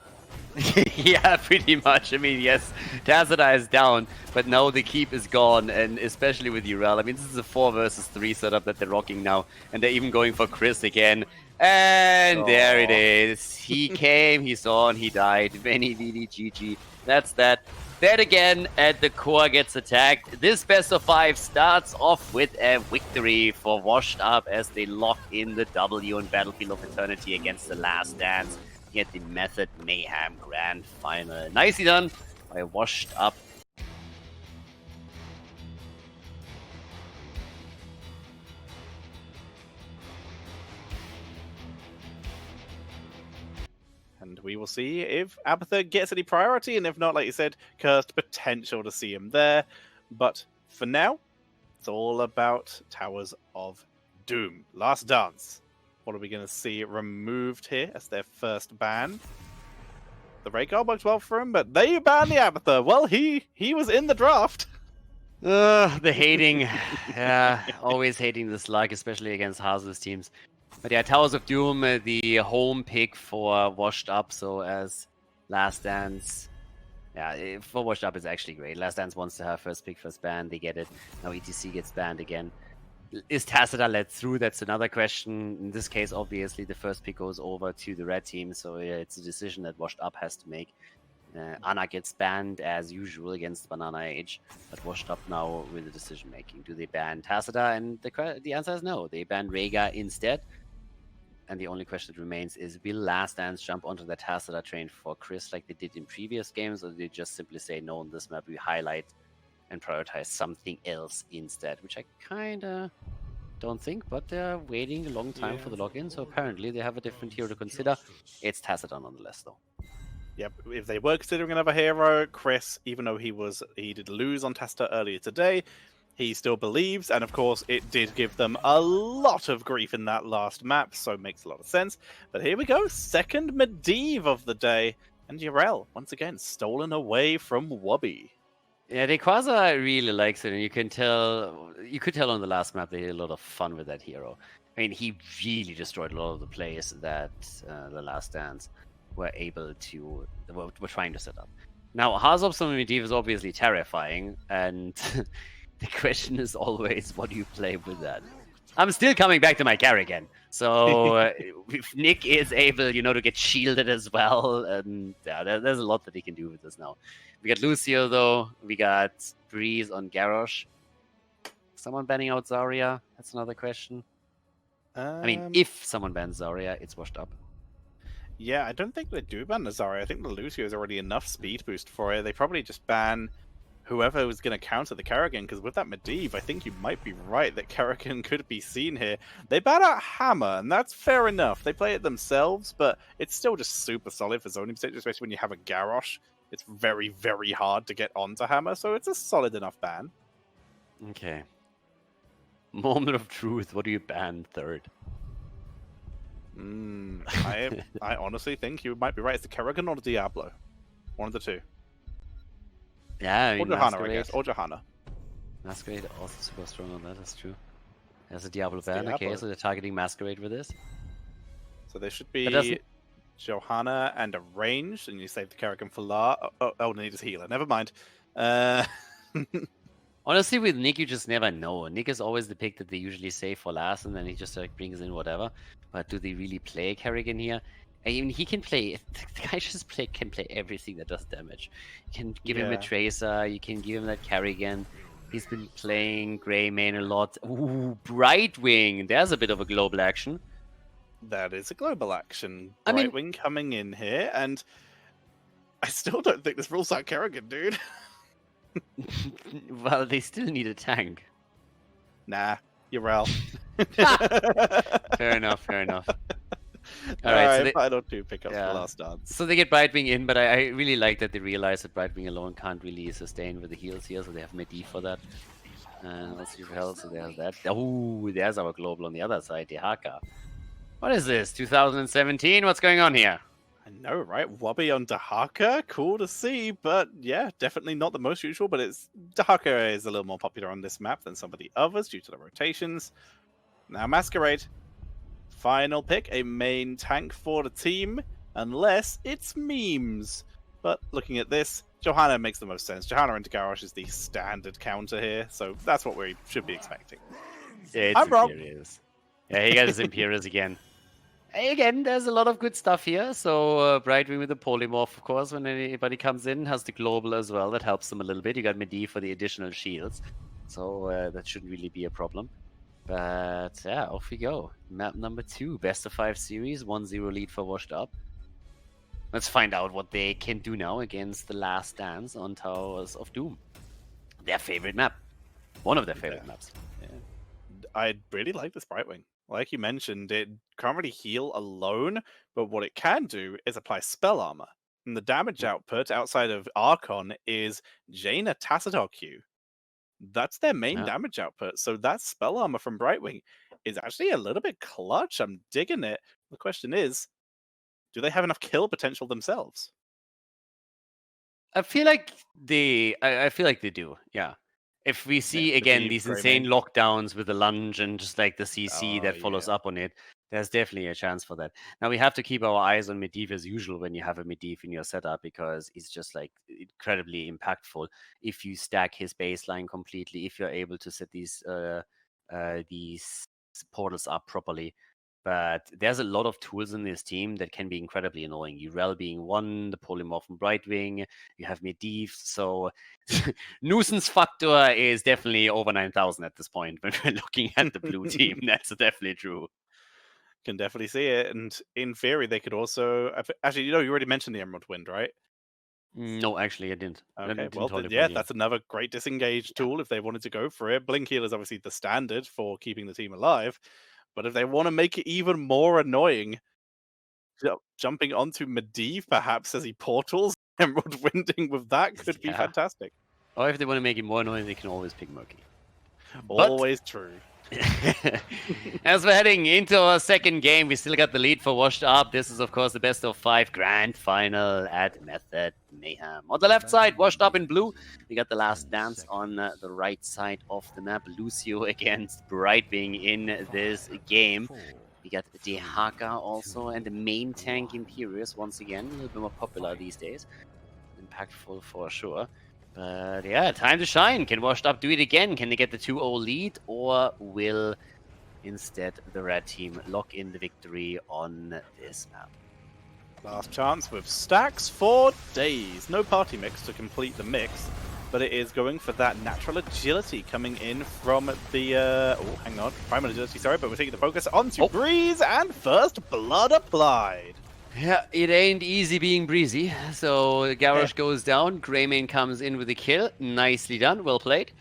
A: Yeah, pretty much. I mean, yes, Tazada is down, but now the keep is gone, and especially with Urel. I mean, this is a 4 versus 3 setup that they're rocking now, and they're even going for Chris again. And there it is. He came, he saw, and he died. Many VD GG. That's that. Dead again, and the core gets attacked. This best of 5 starts off with a victory for Washed Up as they lock in the W in Battlefield of Eternity against the Last Dance. Get the Method Mayhem Grand Final. Nicely done by Washed Up.
B: And we will see if Abathur gets any priority, and if not, like you said, Cursed, potential to see him there. But for now, it's all about Towers of Doom. Last Dance. What are we going to see removed here as their first ban? The Rhaegar worked well for him, but they banned the Abathur. Well, he was in the draft.
A: The hating. Yeah, always hating the slug, especially against Hasu's teams. But yeah, Towers of Doom, the home pick for Washed Up. So as Last Dance, yeah, for Washed Up is actually great. Last Dance wants to have first pick, first ban. They get it. Now ETC gets banned again. Is Tacita let through? That's another question. In this case, obviously, the first pick goes over to the red team, so yeah, it's a decision that Washed Up has to make. Ana gets banned as usual against Banana Age, but Washed Up now with the decision making. Do they ban Tacita? And the answer is no. They ban Rhaegar instead. And the only question that remains is, will Last Dance jump onto the Tacita train for Chris like they did in previous games, or do they just simply say, no, on this map we highlight and prioritize something else instead, which I kind of don't think, but they're waiting a long time for the login, so apparently they have a different hero to consider. It's Tacita nonetheless, though.
B: Yep, if they were considering another hero, Chris, even though he did lose on Tacita earlier today, he still believes, and of course it did give them a lot of grief in that last map, so it makes a lot of sense. But here we go, second Medivh of the day, and Urel, once again, stolen away from Wobby.
A: Yeah, Rayquaza really likes it, and you could tell on the last map they had a lot of fun with that hero. I mean, he really destroyed a lot of the plays that the Last Dance were trying to set up. Now, Hazop's on Medivh is obviously terrifying, and the question is always, what do you play with that? I'm still coming back to my Kerrigan. So if Nick is able, to get shielded as well, and yeah, there's a lot that he can do with this now. We got Lucio, though. We got Breeze on Garrosh. Someone banning out Zarya? That's another question. I mean, if someone bans Zarya, it's Washed Up.
B: Yeah, I don't think they do ban the Zarya. I think the Lucio is already enough speed boost for it. They probably just ban whoever was going to counter the Kerrigan, because with that Medivh, I think you might be right that Kerrigan could be seen here. They ban out Hammer, and that's fair enough. They play it themselves, but it's still just super solid for zoning potential, especially when you have a Garrosh. It's very, very hard to get onto Hammer, so it's a solid enough ban.
A: Okay. Moment of truth. What do you ban third?
B: I honestly think you might be right. It's the Kerrigan or the Diablo. One of the two.
A: Yeah, I mean,
B: or Johanna, I guess. Or Johanna.
A: Masquerade also super strong on that, that's true. There's a Diablo ban, okay, so they're targeting Masquerade with this.
B: So there should be Johanna and a range, and you save the Kerrigan for La. Oh, need his healer. Never mind.
A: Honestly, with Nick, you just never know. Nick is always the pick that they usually save for last, and then he just brings in whatever. But do they really play Kerrigan here? I mean, he can play. The guy just can play everything that does damage. You can give him a Tracer. You can give him that Carrigan. He's been playing Greymane a lot. Ooh, Brightwing. There's a bit of a global action.
B: That is a global action.
A: I mean-
B: Brightwing coming in here, and I still don't think this rules out Kerrigan, dude.
A: Well, they still need a tank.
B: Nah, you're Ralph.
A: Fair enough, fair enough.
B: All right, so final 2 pickups for last dance.
A: So they get Brightwing in, but I really like that they realize that Brightwing alone can't really sustain with the heals here, so they have Medivh for that. And let's see what else. So there's that. Oh, there's our global on the other side, the Haka. What is this? 2017? What's going on here?
B: I know, right? Wobby on Dahaka, cool to see, but yeah, definitely not the most usual. But Dahaka is a little more popular on this map than some of the others due to the rotations. Now Masquerade, final pick, a main tank for the team, unless it's memes. But looking at this, Johanna makes the most sense. Johanna into Garrosh is the standard counter here, so that's what we should be expecting.
A: Yeah, it's
B: I'm wrong.
A: Imperials. Yeah, he got his Imperials again. Again, there's a lot of good stuff here. So Brightwing with the polymorph, of course, when anybody comes in, has the global as well. That helps them a little bit. You got Medivh for the additional shields. So that shouldn't really be a problem. But yeah, off we go. Map number 2, best of 5 series, 1-0 lead for Washed Up. Let's find out what they can do now against the Last Dance on Towers of Doom. Their favorite map. One of their favorite maps.
B: Yeah. I really like this Brightwing. Like you mentioned, it can't really heal alone, but what it can do is apply spell armor. And the damage output outside of Archon is Jaina Tacitor Q. That's their main damage output. So that spell armor from Brightwing is actually a little bit clutch. I'm digging it. The question is, do they have enough kill potential themselves?
A: I feel like I feel like they do, yeah. If we see again these insane lockdowns with the lunge and just like the CC that follows up on it, there's definitely a chance for that. Now we have to keep our eyes on Medivh as usual when you have a Medivh in your setup, because it's just like incredibly impactful if you stack his baseline completely, if you're able to set these portals up properly. But there's a lot of tools in this team that can be incredibly annoying. Urel being one, the polymorph from Brightwing, you have Medivh, so nuisance factor is definitely over 9,000 at this point when we're looking at the blue team. That's definitely true.
B: Can definitely see it, and in theory they could also... Actually, you already mentioned the Emerald Wind, right?
A: No, actually I didn't.
B: Okay, well, that's another great disengage tool if they wanted to go for it. Blink Heal is obviously the standard for keeping the team alive. But if they want to make it even more annoying, jumping onto Medivh perhaps as he portals, Emerald Winding with that could be fantastic.
A: Or if they want to make it more annoying, they can always pick Murky.
B: Always true.
A: As we're heading into our second game, we still got the lead for Washed Up. This is, of course, the best of 5 grand final at Method Mayhem. On the left side, Washed Up in blue. We got the Last Dance on the right side of the map. Lucio against Brightwing in this game. We got the Haka also, and the main tank Imperius once again. A little bit more popular these days. Impactful for sure. But yeah, time to shine. Can Washed Up do it again? Can they get the 2-0 lead? Or will instead the red team lock in the victory on this map?
B: Last chance with stacks for days. No party mix to complete the mix, but it is going for that natural agility coming in from the... oh, hang on. Primal agility, sorry, but we're taking the focus onto Breeze and first blood applied.
A: Yeah, it ain't easy being breezy. So Garrosh goes down, Greymane comes in with a kill. Nicely done, well played.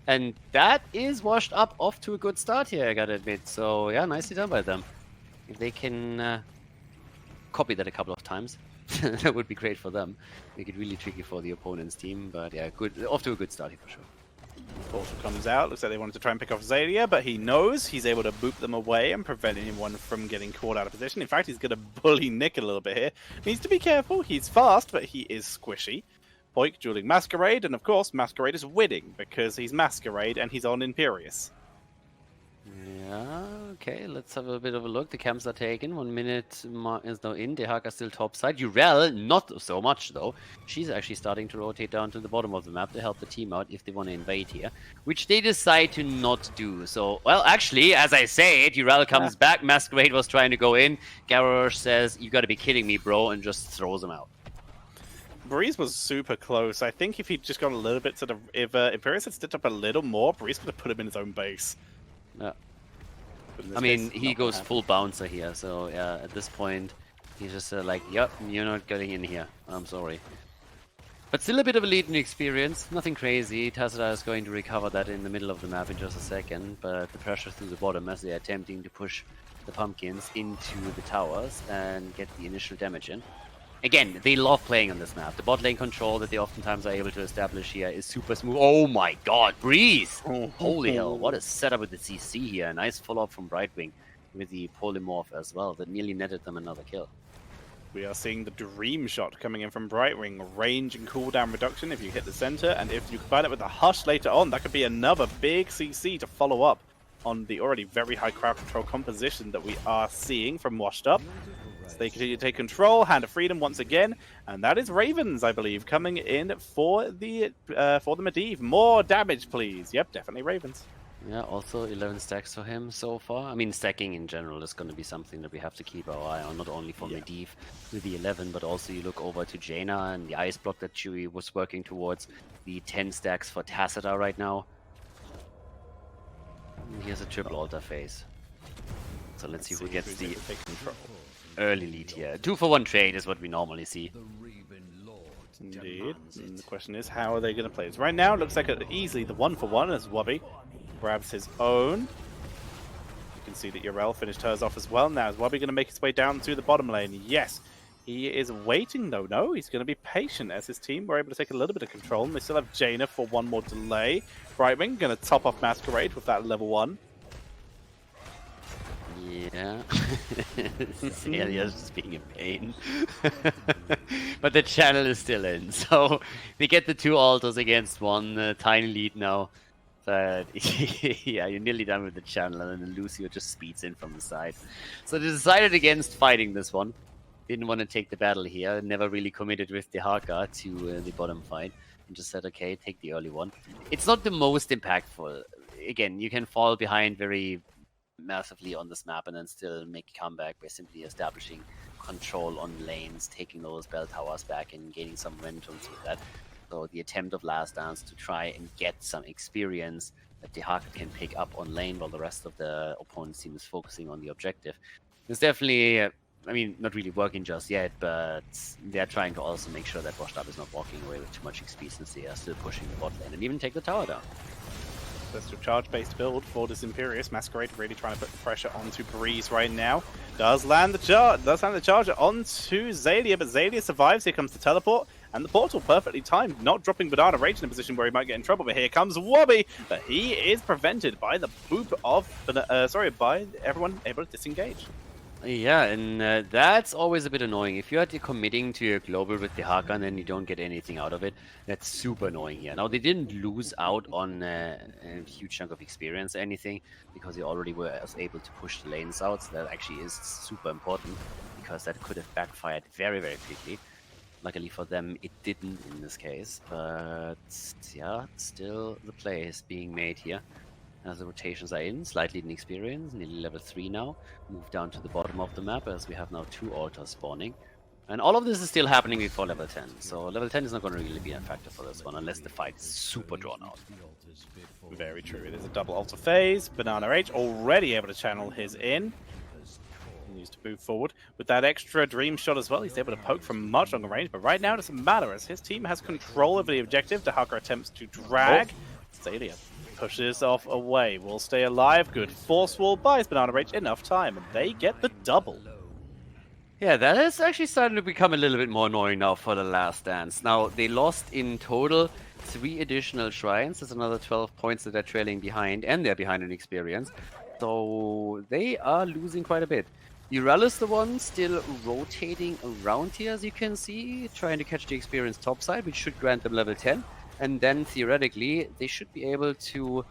A: And that is Washed Up off to a good start here, I gotta admit. So yeah, nicely done by them. If they can copy that a couple of times, that would be great for them. Make it really tricky for the opponent's team, but yeah, good, off to a good start here for sure.
B: Portal comes out, looks like they wanted to try and pick off Zalia, but he knows he's able to boop them away and prevent anyone from getting caught out of position. In fact, he's going to bully Nick a little bit here. Needs to be careful, he's fast, but he is squishy. Poik dueling Masquerade, and of course, Masquerade is winning because he's Masquerade and he's on Imperius.
A: Yeah, okay, let's have a bit of a look. The camps are taken. 1 minute is now in. Dehaka still top side. Urel, not so much though. She's actually starting to rotate down to the bottom of the map to help the team out if they want to invade here, which they decide to not do. So, well, actually, as I said, Urel comes back. Masquerade was trying to go in. Garrosh says, "You gotta be kidding me, bro," and just throws him out.
B: Breeze was super close. I think if he'd just gone a little bit to the... If Imperius had stepped up a little more, Breeze could have put him in his own base.
A: Yeah.
B: But
A: I mean, he goes full bouncer here, so yeah, at this point, he's just like, yep, you're not getting in here. I'm sorry. But still a bit of a lead in experience. Nothing crazy. Tazada is going to recover that in the middle of the map in just a second, but the pressure through the bottom as they're attempting to push the pumpkins into the towers and get the initial damage in. Again, they love playing on this map. The bot lane control that they oftentimes are able to establish here is super smooth. Oh my god, Breeze! Holy hell, what a setup with the CC here. A nice follow-up from Brightwing with the polymorph as well that nearly netted them another kill.
B: We are seeing the dream shot coming in from Brightwing. Range and cooldown reduction if you hit the center, and if you combine it with the Hush later on, that could be another big CC to follow up on the already very high crowd control composition that we are seeing from Washed Up. So they continue to take control, Hand of Freedom once again, and that is Ravens, I believe, coming in for the Medivh. More damage, please. Yep, definitely Ravens.
A: Yeah, also 11 stacks for him so far. I mean, stacking in general is going to be something that we have to keep our eye on, not only for Medivh with the 11, but also you look over to Jaina and the ice block that Chewie was working towards, the 10 stacks for Tacita right now. And here's a triple altar phase. So let's see who gets the early lead here. 2-for-1 trade is what we normally see.
B: Indeed. And the question is, how are they going to play this? Right now, it looks like easily the 1-for-1 as Wubby grabs his own. You can see that Urel finished hers off as well. Now, is Wubby going to make his way down to the bottom lane? Yes. He is waiting, though. No, he's going to be patient as his team were able to take a little bit of control. And they still have Jaina for one more delay. Brightwing going to top off Masquerade with that level 1.
A: Yeah, Celia's just being in pain. But the channel is still in, so they get the 2 altars against 1, tiny lead now. But yeah, you're nearly done with the channel, and then Lucio just speeds in from the side. So they decided against fighting this one. Didn't want to take the battle here, never really committed with Dehaka to the bottom fight, and just said, okay, take the early one. It's not the most impactful. Again, you can fall behind very massively on this map and then still make a comeback by simply establishing control on lanes, taking those bell towers back and gaining some momentum through that. So the attempt of Last Dance to try and get some experience that Dehaka can pick up on lane while the rest of the opponent's team is focusing on the objective. It's definitely, I mean, not really working just yet, but they're trying to also make sure that Washed Up is not walking away with too much XP since they are still pushing the bot lane and even take the tower down.
B: That's a charge-based build for this Imperius. Masquerade really trying to put the pressure onto Breeze right now. Does land the charger onto Zalia, but Zalia survives. Here comes the teleport, and the portal perfectly timed, not dropping Banana Rage in a position where he might get in trouble. But here comes Wubby, but he is prevented by the boop of, by everyone able to disengage.
A: Yeah, and that's always a bit annoying. If you're committing to your global with the Dehaka and then you don't get anything out of it, that's super annoying here. Now, they didn't lose out on a huge chunk of experience or anything, because they already were able to push the lanes out, so that actually is super important, because that could have backfired very, very quickly. Luckily for them, it didn't in this case, but yeah, still the play is being made here. As the rotations are in, slightly in experience, nearly level 3 now. Move down to the bottom of the map as we have now 2 altars spawning. And all of this is still happening before level 10, so level 10 is not going to really be a factor for this one, unless the fight is super drawn out.
B: Very true. It is a double altar phase. Banana Rage already able to channel his in. He needs to move forward. With that extra dream shot as well, he's able to poke from much longer range, but right now it doesn't matter as his team has control over the objective. Dehaka attempts to drag. Zalia pushes off away, will stay alive. Good force wall buys Banana Rage enough time, and they get the double.
A: Yeah, that is actually starting to become a little bit more annoying now for the Last Dance. Now, they lost in total 3 additional shrines. That's another 12 points that they're trailing behind, and they're behind in experience. So they are losing quite a bit. Urel is the one still rotating around here, as you can see, trying to catch the experience topside, which should grant them level 10. And then, theoretically, they should be able to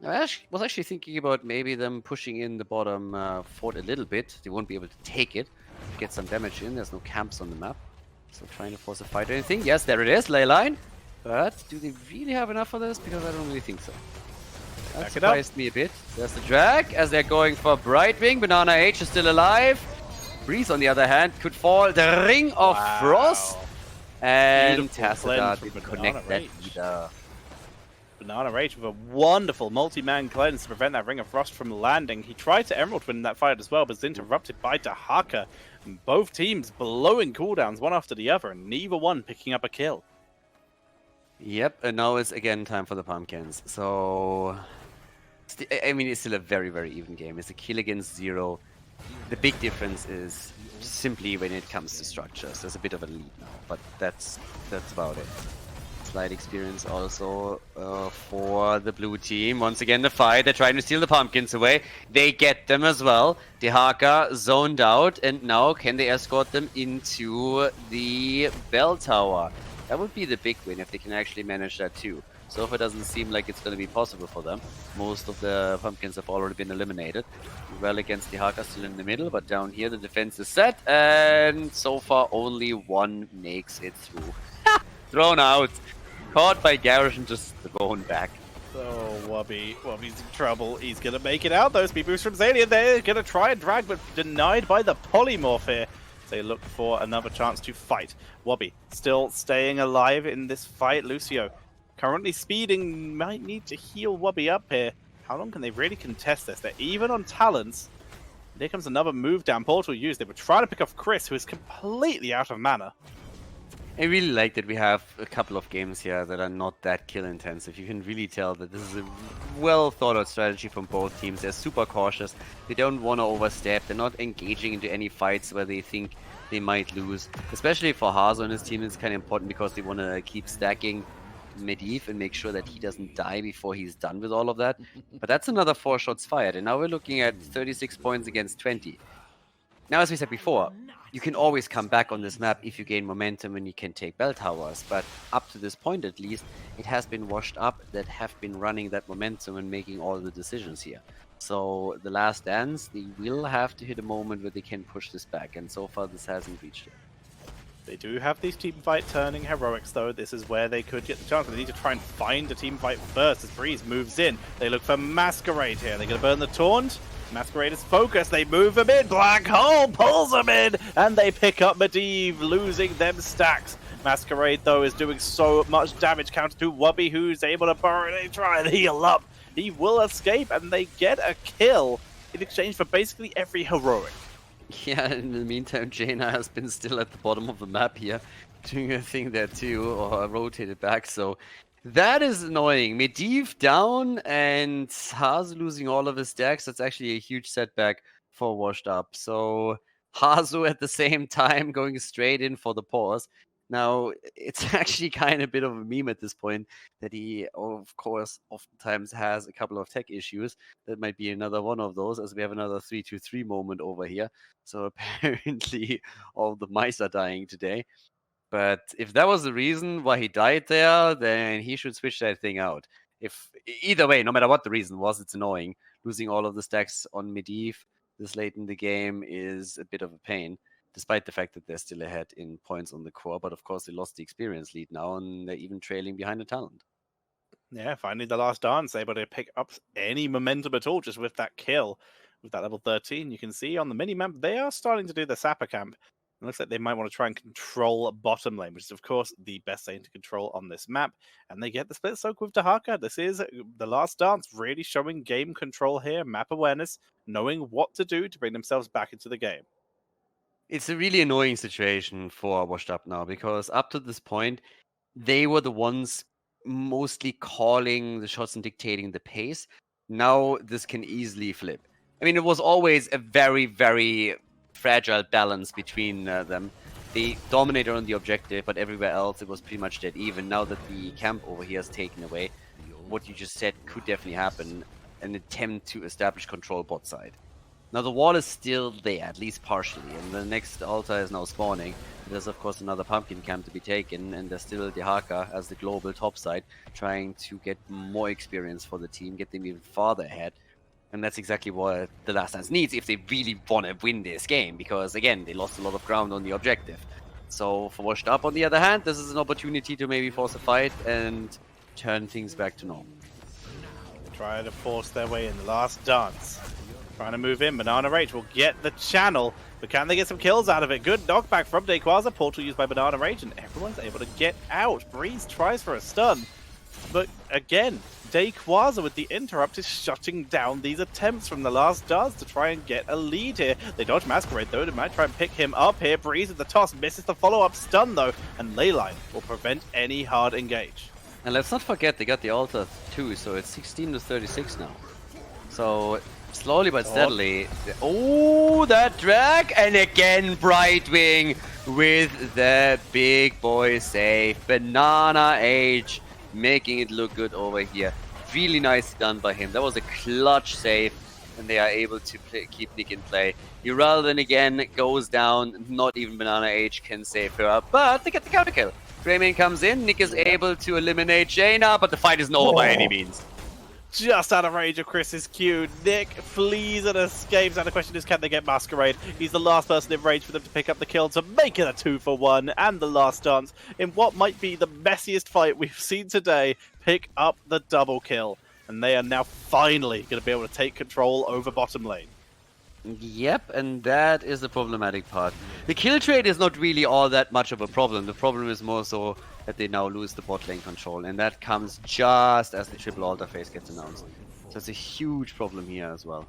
A: was actually thinking about maybe them pushing in the bottom fort a little bit. They won't be able to take it. Get some damage in. There's no camps on the map. So trying to force a fight or anything. Yes, there it is, ley line. But do they really have enough for this? Because I don't really think so. That surprised me a bit. There's the drag as they're going for Brightwing. Banana H is still alive. Breeze, on the other hand, could fall. The Ring of Frost. And Tassadar didn't connect that either.
B: Banana Rage with a wonderful multi-man cleanse to prevent that Ring of Frost from landing. He tried to Emerald Twin in that fight as well, but was interrupted by Dahaka. And both teams blowing cooldowns one after the other, and neither one picking up a kill.
A: Yep, and now it's again time for the Pumpkins. So, I mean, it's still a very, very even game. It's a kill against 0. The big difference is simply when it comes to structures. There's a bit of a lead now, but that's about it. Slight experience also for the blue team. Once again, the fight. They're trying to steal the Pumpkins away. They get them as well. Dehaka zoned out, and now can they escort them into the bell tower? That would be the big win if they can actually manage that too. So far, it doesn't seem like it's going to be possible for them. Most of the Pumpkins have already been eliminated. Well against Dehaka, still in the middle, but down here the defense is set, and so far only one makes it through. Thrown out. Caught by Garish and just thrown back.
B: So Wubby's in trouble. He's going to make it out. Those speed boosts from Zalia, they're going to try and drag, but denied by the polymorph here. They look for another chance to fight. Wubby still staying alive in this fight. Lucio currently speeding, might need to heal Wubby up here. How long can they really contest this? They're even on talents. There comes another move down. Portal used. They were trying to pick off Chris, who is completely out of mana.
A: I really like that we have a couple of games here that are not that kill intensive. You can really tell that this is a well thought out strategy from both teams. They're super cautious. They don't want to overstep. They're not engaging into any fights where they think they might lose. Especially for Hazo and his team, it's kind of important because they want to keep stacking Medivh and make sure that he doesn't die before he's done with all of that. But that's another 4 shots fired, and now we're looking at 36 points against 20. Now, as we said before, you can always come back on this map if you gain momentum and you can take bell towers, but up to this point at least, it has been washed up that have been running that momentum and making all the decisions here. So the last dance, they will have to hit a moment where they can push this back, and so far this hasn't reached it.
B: They do have these teamfight turning heroics though. This is where they could get the chance, but they need to try and find a teamfight first as Breeze moves in. They look for Masquerade here. They're going to burn the taunt. Masquerade is focused. They move him in. Black Hole pulls him in, and they pick up Medivh, losing them stacks. Masquerade though is doing so much damage counter to Wubby, who's able to burn. They try and heal up. He will escape, and they get a kill in exchange for basically every heroic.
A: Yeah, in the meantime, Jaina has been still at the bottom of the map here, doing a thing there too, or rotated back, so that is annoying. Medivh down, and Hazu losing all of his stacks. That's actually a huge setback for Washed Up. So Hazu at the same time going straight in for the pause. Now, it's actually kind of a bit of a meme at this point that he, of course, oftentimes has a couple of tech issues. That might be another one of those, as we have another 3-2-3 moment over here. So apparently all the mice are dying today. But if that was the reason why he died there, then he should switch that thing out. Either way, no matter what the reason was, it's annoying. Losing all of the stacks on Medivh this late in the game is a bit of a pain, despite the fact that they're still ahead in points on the core. But of course, they lost the experience lead now, and they're even trailing behind the talent.
B: Yeah, finally the last dance, able to pick up any momentum at all just with that kill. With that level 13, you can see on the mini-map, they are starting to do the Sapper camp. It looks like they might want to try and control bottom lane, which is, of course, the best lane to control on this map. And they get the split soak with Dahaka. This is the last dance, really showing game control here, map awareness, knowing what to do to bring themselves back into the game.
A: It's a really annoying situation for Washed Up now, because up to this point, they were the ones mostly calling the shots and dictating the pace. Now this can easily flip. I mean, it was always a very, very fragile balance between them. They dominated on the objective, but everywhere else it was pretty much dead even. Now that the camp over here is taken away, what you just said could definitely happen, an attempt to establish control bot side. Now the wall is still there, at least partially, and the next altar is now spawning. There's of course another pumpkin camp to be taken, and there's still the Haka as the global top side, trying to get more experience for the team, get them even farther ahead. And that's exactly what the Last Dance needs if they really want to win this game, because again, they lost a lot of ground on the objective. So for Washed Up, on the other hand, this is an opportunity to maybe force a fight and turn things back to normal.
B: Trying to force their way in the Last Dance. Trying to move in. Banana Rage will get the channel, but can they get some kills out of it? Good knockback from Dayquaza. Portal used by Banana Rage, and everyone's able to get out. Breeze tries for a stun, but again, Dayquaza with the interrupt is shutting down these attempts from the Last Dance to try and get a lead here. They dodge Masquerade though, they might try and pick him up here. Breeze with the toss, misses the follow-up stun though, and Leyline will prevent any hard engage.
A: And let's not forget they got the altar too, so it's 16 to 36 now. So slowly but steadily. Oh, that drag! And again, Brightwing with the big boy save. Banana Age making it look good over here. Really nicely done by him. That was a clutch save, and they are able to keep Nick in play. Uralden again goes down. Not even Banana Age can save her, but they get the counter kill. Greymane comes in. Nick is able to eliminate Jaina, but the fight isn't over by any means.
B: Just out of range of Chris's Q. Nick flees and escapes. Now the question is, can they get Masquerade? He's the last person in range for them to pick up the kill to make it a 2-for-1. And the Last Dance, in what might be the messiest fight we've seen today, pick up the double kill. And they are now finally going to be able to take control over bottom lane.
A: Yep, and that is the problematic part. The kill trade is not really all that much of a problem. The problem is more so that they now lose the bot lane control, and that comes just as the triple altar phase gets announced. So it's a huge problem here as well.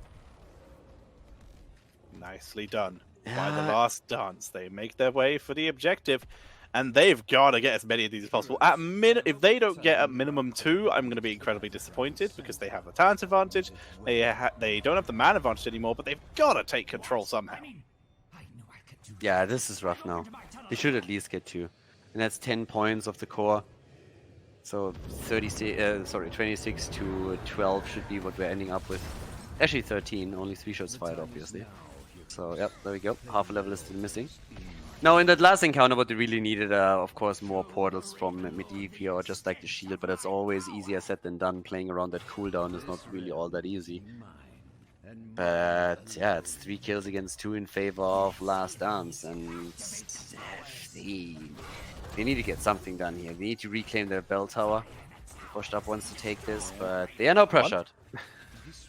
B: Nicely done by the Last Dance. They make their way for the objective, and they've got to get as many of these as possible. If they don't get at minimum 2, I'm going to be incredibly disappointed, because they have the talent advantage. They don't have the man advantage anymore, but they've got to take control somehow.
A: Yeah, this is rough now. They should at least get 2. And that's 10 points of the core. So 26 to 12 should be what we're ending up with. Actually 13, only 3 shots fired, obviously. So, yep, there we go. Half a level is still missing. Now, in that last encounter, what they really needed, of course, more portals from Medivh here, or just like the shield, but it's always easier said than done. Playing around that cooldown is not really all that easy. But, yeah, it's 3 kills against 2 in favor of Last Dance, and they need to get something done here. They need to reclaim their bell tower. Washed Up wants to take this, but they are now pressured.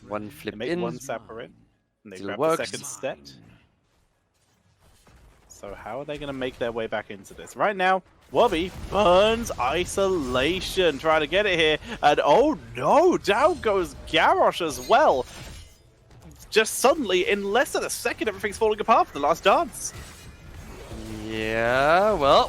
A: One flip in.
B: One separate, and they grab
A: works.
B: the second set. So how are they going to make their way back into this? Right now, Wobby burns Isolation, trying to get it here. And oh no, down goes Garrosh as well. Just suddenly, in less than a second, everything's falling apart for the Last Dance.
A: Yeah, well,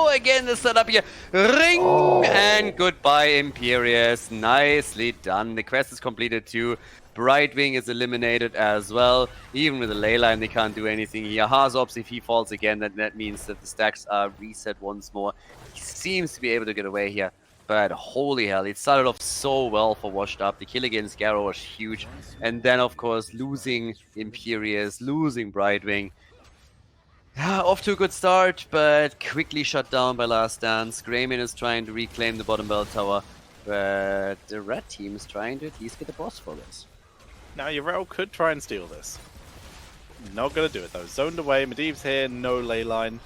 A: again the setup here. Ring! And goodbye, Imperius. Nicely done. The quest is completed too. Brightwing is eliminated as well. Even with the Leyline, they can't do anything here. Hazops, if he falls again, that means that the stacks are reset once more. He seems to be able to get away here. But holy hell, it started off so well for Washed Up. The kill against Garrow was huge. And then, of course, losing Imperius, losing Brightwing. Off to a good start, but quickly shut down by Last Dance. Greymane is trying to reclaim the bottom bell tower. But the red team is trying to at least get the boss for this.
B: Now, Yrel could try and steal this. Not going to do it, though. Zoned away. Medivh's here. No Leyline.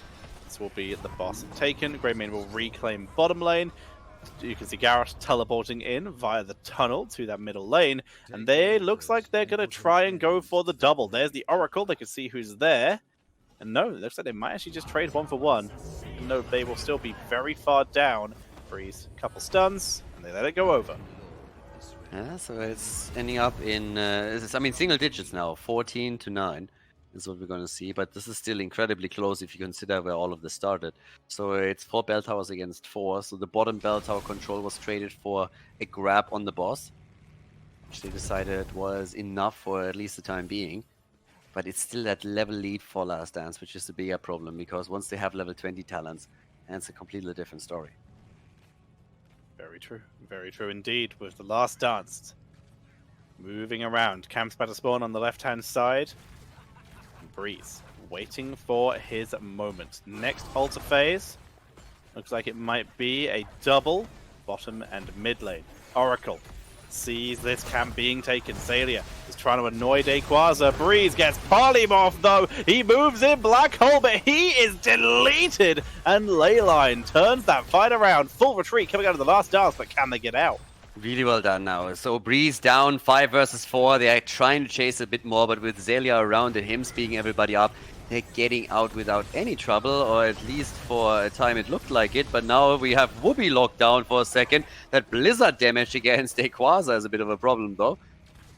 B: This will be the boss taken. Greymane will reclaim bottom lane. You can see Garrosh teleporting in via the tunnel to that middle lane. And they looks like they're going to try and go for the double. There's the Oracle. They can see who's there. And no, it looks like they might actually just trade 1 for 1. No, they will still be very far down. Breeze, couple stuns, and they let it go over.
A: Yeah, so it's ending up in, single digits now. 14 to 9 is what we're going to see. But this is still incredibly close if you consider where all of this started. So it's 4 bell towers against 4. So the bottom bell tower control was traded for a grab on the boss, which they decided was enough for at least the time being. But it's still that level lead for Last Dance, which is the bigger problem, because once they have level 20 talents, and it's a completely different story.
B: Very true indeed. With the Last Dance moving around. Camp's about to spawn on the left-hand side. And Breeze waiting for his moment. Next altar phase. Looks like it might be a double bottom and mid lane. Oracle sees this camp being taken. Zalia is trying to annoy Dayquaza. Breeze gets polymorphed though. He moves in Black Hole, but he is deleted. And Leyline turns that fight around. Full retreat coming out of the last dance, but can they get out?
A: Really well done now. So Breeze down 5 versus 4. They are trying to chase a bit more, but with Zalia around and him speeding everybody up, they're getting out without any trouble, or at least for a time it looked like it. But now we have Whoopi locked down for a second. That Blizzard damage against Dayquaza is a bit of a problem though.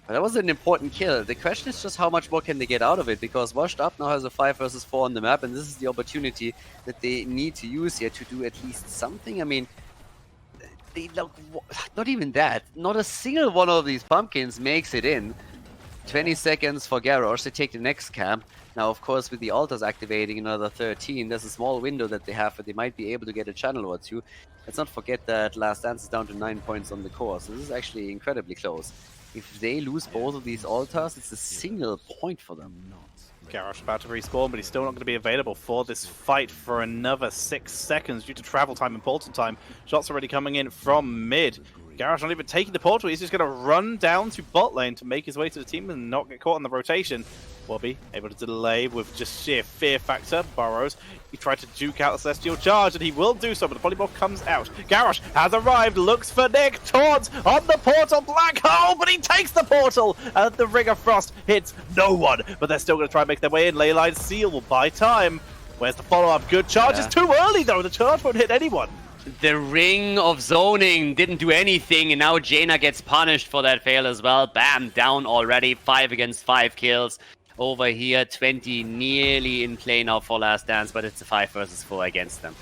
A: But that was an important kill. The question is just how much more can they get out of it, because Washed Up now has a 5 versus 4 on the map, and this is the opportunity that they need to use here to do at least something. I mean, they look, not even that. Not a single one of these pumpkins makes it in. 20 seconds for Garrosh to take the next camp. Now, of course, with the altars activating another 13, there's a small window that they have where they might be able to get a channel or two. Let's not forget that Last Dance is down to 9 points on the core, so this is actually incredibly close. If they lose both of these altars, it's a single point for them.
B: Garrosh about to respawn, but he's still not going to be available for this fight for another 6 seconds due to travel time and portal time. Shots already coming in from mid. Garrosh not even taking the portal, he's just going to run down to bot lane to make his way to the team and not get caught on the rotation. Whoopi able to delay with just sheer fear factor. Burrows, he tried to juke out the Celestial Charge, and he will do so, but the polymorph comes out. Garrosh has arrived, looks for Nick, taunts on the portal, Black Hole, but he takes the portal, and the Ring of Frost hits no one, but they're still going to try and make their way in. Leyline Seal will buy time. Where's the follow-up? Good charge, It's too early though, the charge won't hit anyone.
A: The Ring of Zoning didn't do anything, and now Jaina gets punished for that fail as well. Bam, down already. 5 against 5 kills. Over here, 20 nearly in play now for Last Dance, but it's a 5 versus 4 against them.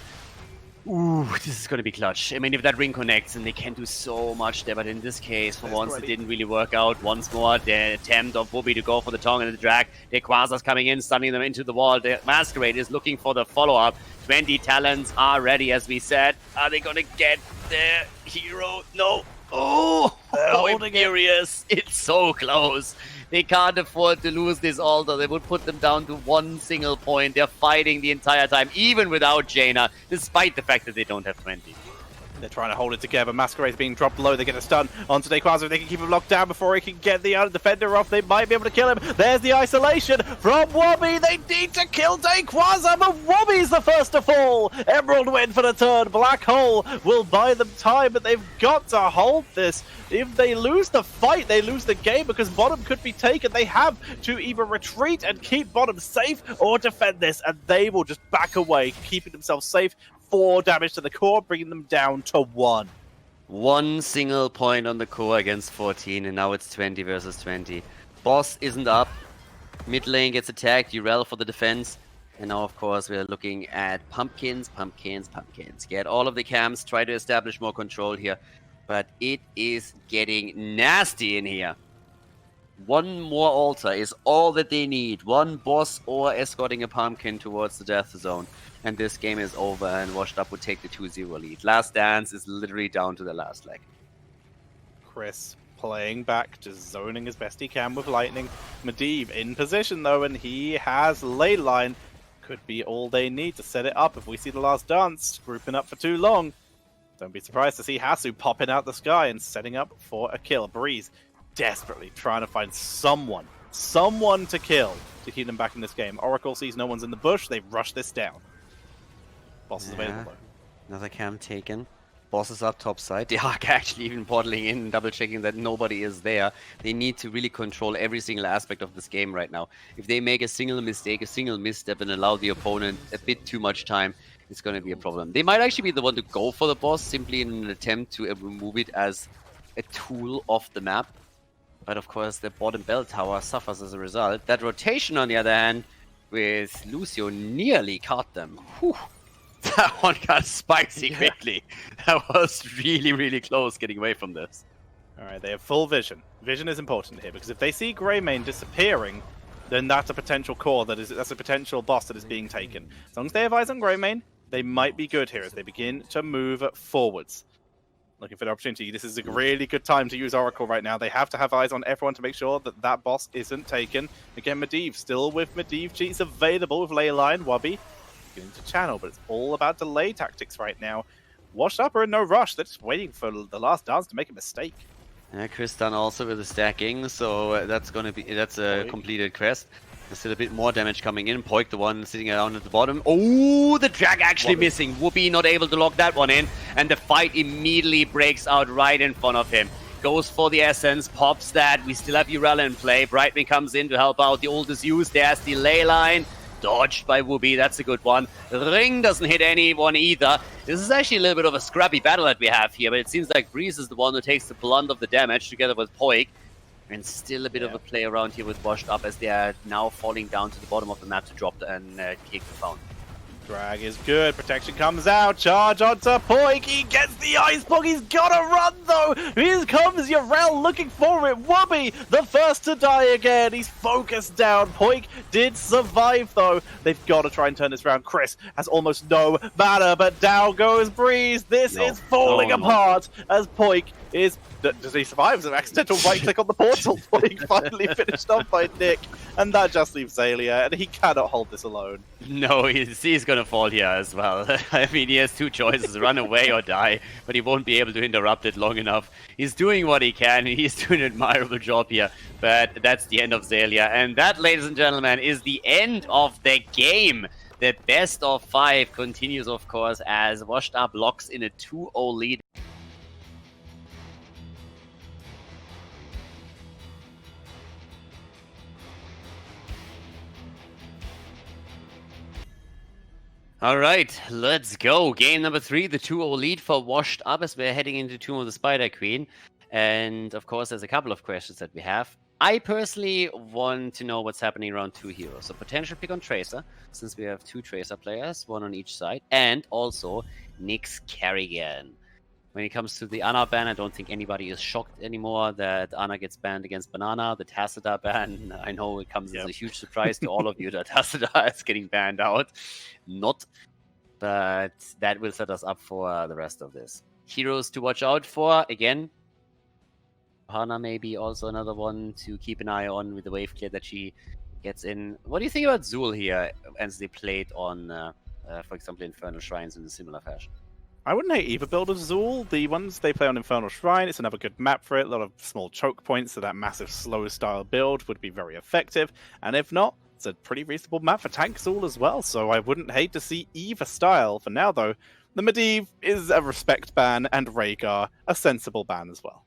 A: Ooh, this is going to be clutch. I mean, if that ring connects, and they can do so much there, but in this case, for once, it didn't really work out. Once more, the attempt of Whoopi to go for the tongue and the drag. Dayquaza's coming in, stunning them into the wall. The Masquerade is looking for the follow-up. 20 talents are ready, as we said. Are they going to get the hero? No. Oh, Imperious. It's so close. They can't afford to lose this altar. They would put them down to 1 single point. They're fighting the entire time, even without Jaina, despite the fact that they don't have 20.
B: They're trying to hold it together. Masquerade's being dropped low. They get a stun onto Dayquaza. If they can keep him locked down before he can get the defender off, they might be able to kill him. There's the isolation from Whoopi. They need to kill Dayquaza, but Whoopi's the first to fall. Emerald win for the turn. Black Hole will buy them time, but they've got to hold this. If they lose the fight, they lose the game, because bottom could be taken. They have to either retreat and keep bottom safe or defend this, and they will just back away, keeping themselves safe. 4 damage to the core, bringing them down to 1.
A: 1 single point on the core against 14, and now it's 20 versus 20. Boss isn't up. Mid lane gets attacked. Urel for the defense. And now, of course, we're looking at pumpkins. Get all of the camps. Try to establish more control here. But it is getting nasty in here. 1 more altar is all that they need. 1 boss or escorting a pumpkin towards the death zone. And this game is over, and Washed Up would take the 2-0 lead. Last Dance is literally down to the last leg.
B: Chris playing back, just zoning as best he can with Lightning. Medivh in position though, and he has Leyline. Could be all they need to set it up if we see the Last Dance grouping up for too long. Don't be surprised to see Hasu popping out the sky and setting up for a kill. Breeze desperately trying to find someone to kill to keep them back in this game. Oracle sees no one's in the bush. They rush this down. Boss is available though.
A: Another camp taken. Boss is up top side. The Arc actually even portaling in and double checking that nobody is there. They need to really control every single aspect of this game right now. If they make a single mistake, a single misstep, and allow the opponent a bit too much time, it's going to be a problem. They might actually be the one to go for the boss, simply in an attempt to remove it as a tool off the map. But of course, the bottom bell tower suffers as a result. That rotation, on the other hand, with Lucio nearly caught them. Whew. That one got spicy quickly. That was really, really close getting away from this.
B: Alright, they have full vision. Vision is important here, because if they see Greymane disappearing, then that's a potential core, that's a potential boss that is being taken. As long as they have eyes on Greymane, they might be good here as they begin to move forwards. looking for the opportunity. This is a really good time to use Oracle right now. They have to have eyes on everyone to make sure that that boss isn't taken. Again, Medivh still with Medivh cheats available with Leyline. Wubby getting to channel, but it's all about delay tactics right now. Washed Up are in no rush. They're just waiting for the last dance to make a mistake.
A: Yeah, Chris done also with the stacking, so that's a completed quest. There's still a bit more damage coming in. Poik, the one sitting around at the bottom. Oh, the drag actually missing. Whoopi not able to lock that one in, and the fight immediately breaks out right in front of him. Goes for the essence, pops that. We still have Urella in play. Brightman comes in to help out. The ult is used. There's the ley line. Dodged by Whoopi. That's a good one. Ring doesn't hit anyone either. This is actually a little bit of a scrappy battle that we have here, but it seems like Breeze is the one who takes the blunt of the damage together with Poik. And still a bit of a play around here with Washed Up as they are now falling down to the bottom of the map to drop and kick the fountain.
B: Drag is good. Protection comes out. Charge onto Poik. He gets the ice block. He's got to run, though. Here comes Urel looking for it. Wubby, the first to die again. He's focused down. Poik did survive, though. They've got to try and turn this around. Chris has almost no mana, but down goes Breeze. This is falling apart as Poik is... Does he survive? It's an accidental right-click on the portal. Poik finally finished off by Nick. And that just leaves Zalia, and he cannot hold this alone.
A: No, he's going to fall here as well. I mean, he has two choices, run away or die, but he won't be able to interrupt it long enough. He's doing what he can, and he's doing an admirable job here, but that's the end of Zalia. And that, ladies and gentlemen, is the end of the game. The best of 5 continues, of course, as Washed Up locks in a 2-0 lead. All right, let's go. Game number 3, the 2-0 lead for Washed Up as we're heading into Tomb of the Spider Queen. And of course, there's a couple of questions that we have. I personally want to know what's happening around 2 heroes. So potential pick on Tracer, since we have 2 Tracer players, 1 on each side. And also Nyx Carrigan. When it comes to the Ana ban, I don't think anybody is shocked anymore that Ana gets banned against Banana. The Tacita ban, I know it comes as a huge surprise to all of you that Tacita is getting banned out. Not, but that will set us up for the rest of this. Heroes to watch out for, again, Hana maybe also another one to keep an eye on with the wave clear that she gets in. What do you think about Zul here as they played on, for example, Infernal Shrines in a similar fashion?
B: I wouldn't hate either build of Zul. The ones they play on Infernal Shrine, it's another good map for it. A lot of small choke points, so that massive slow style build would be very effective. And if not, it's a pretty reasonable map for tank Zul as well, so I wouldn't hate to see either style. For now, though, the Medivh is a respect ban, and Rhaegar a sensible ban as well.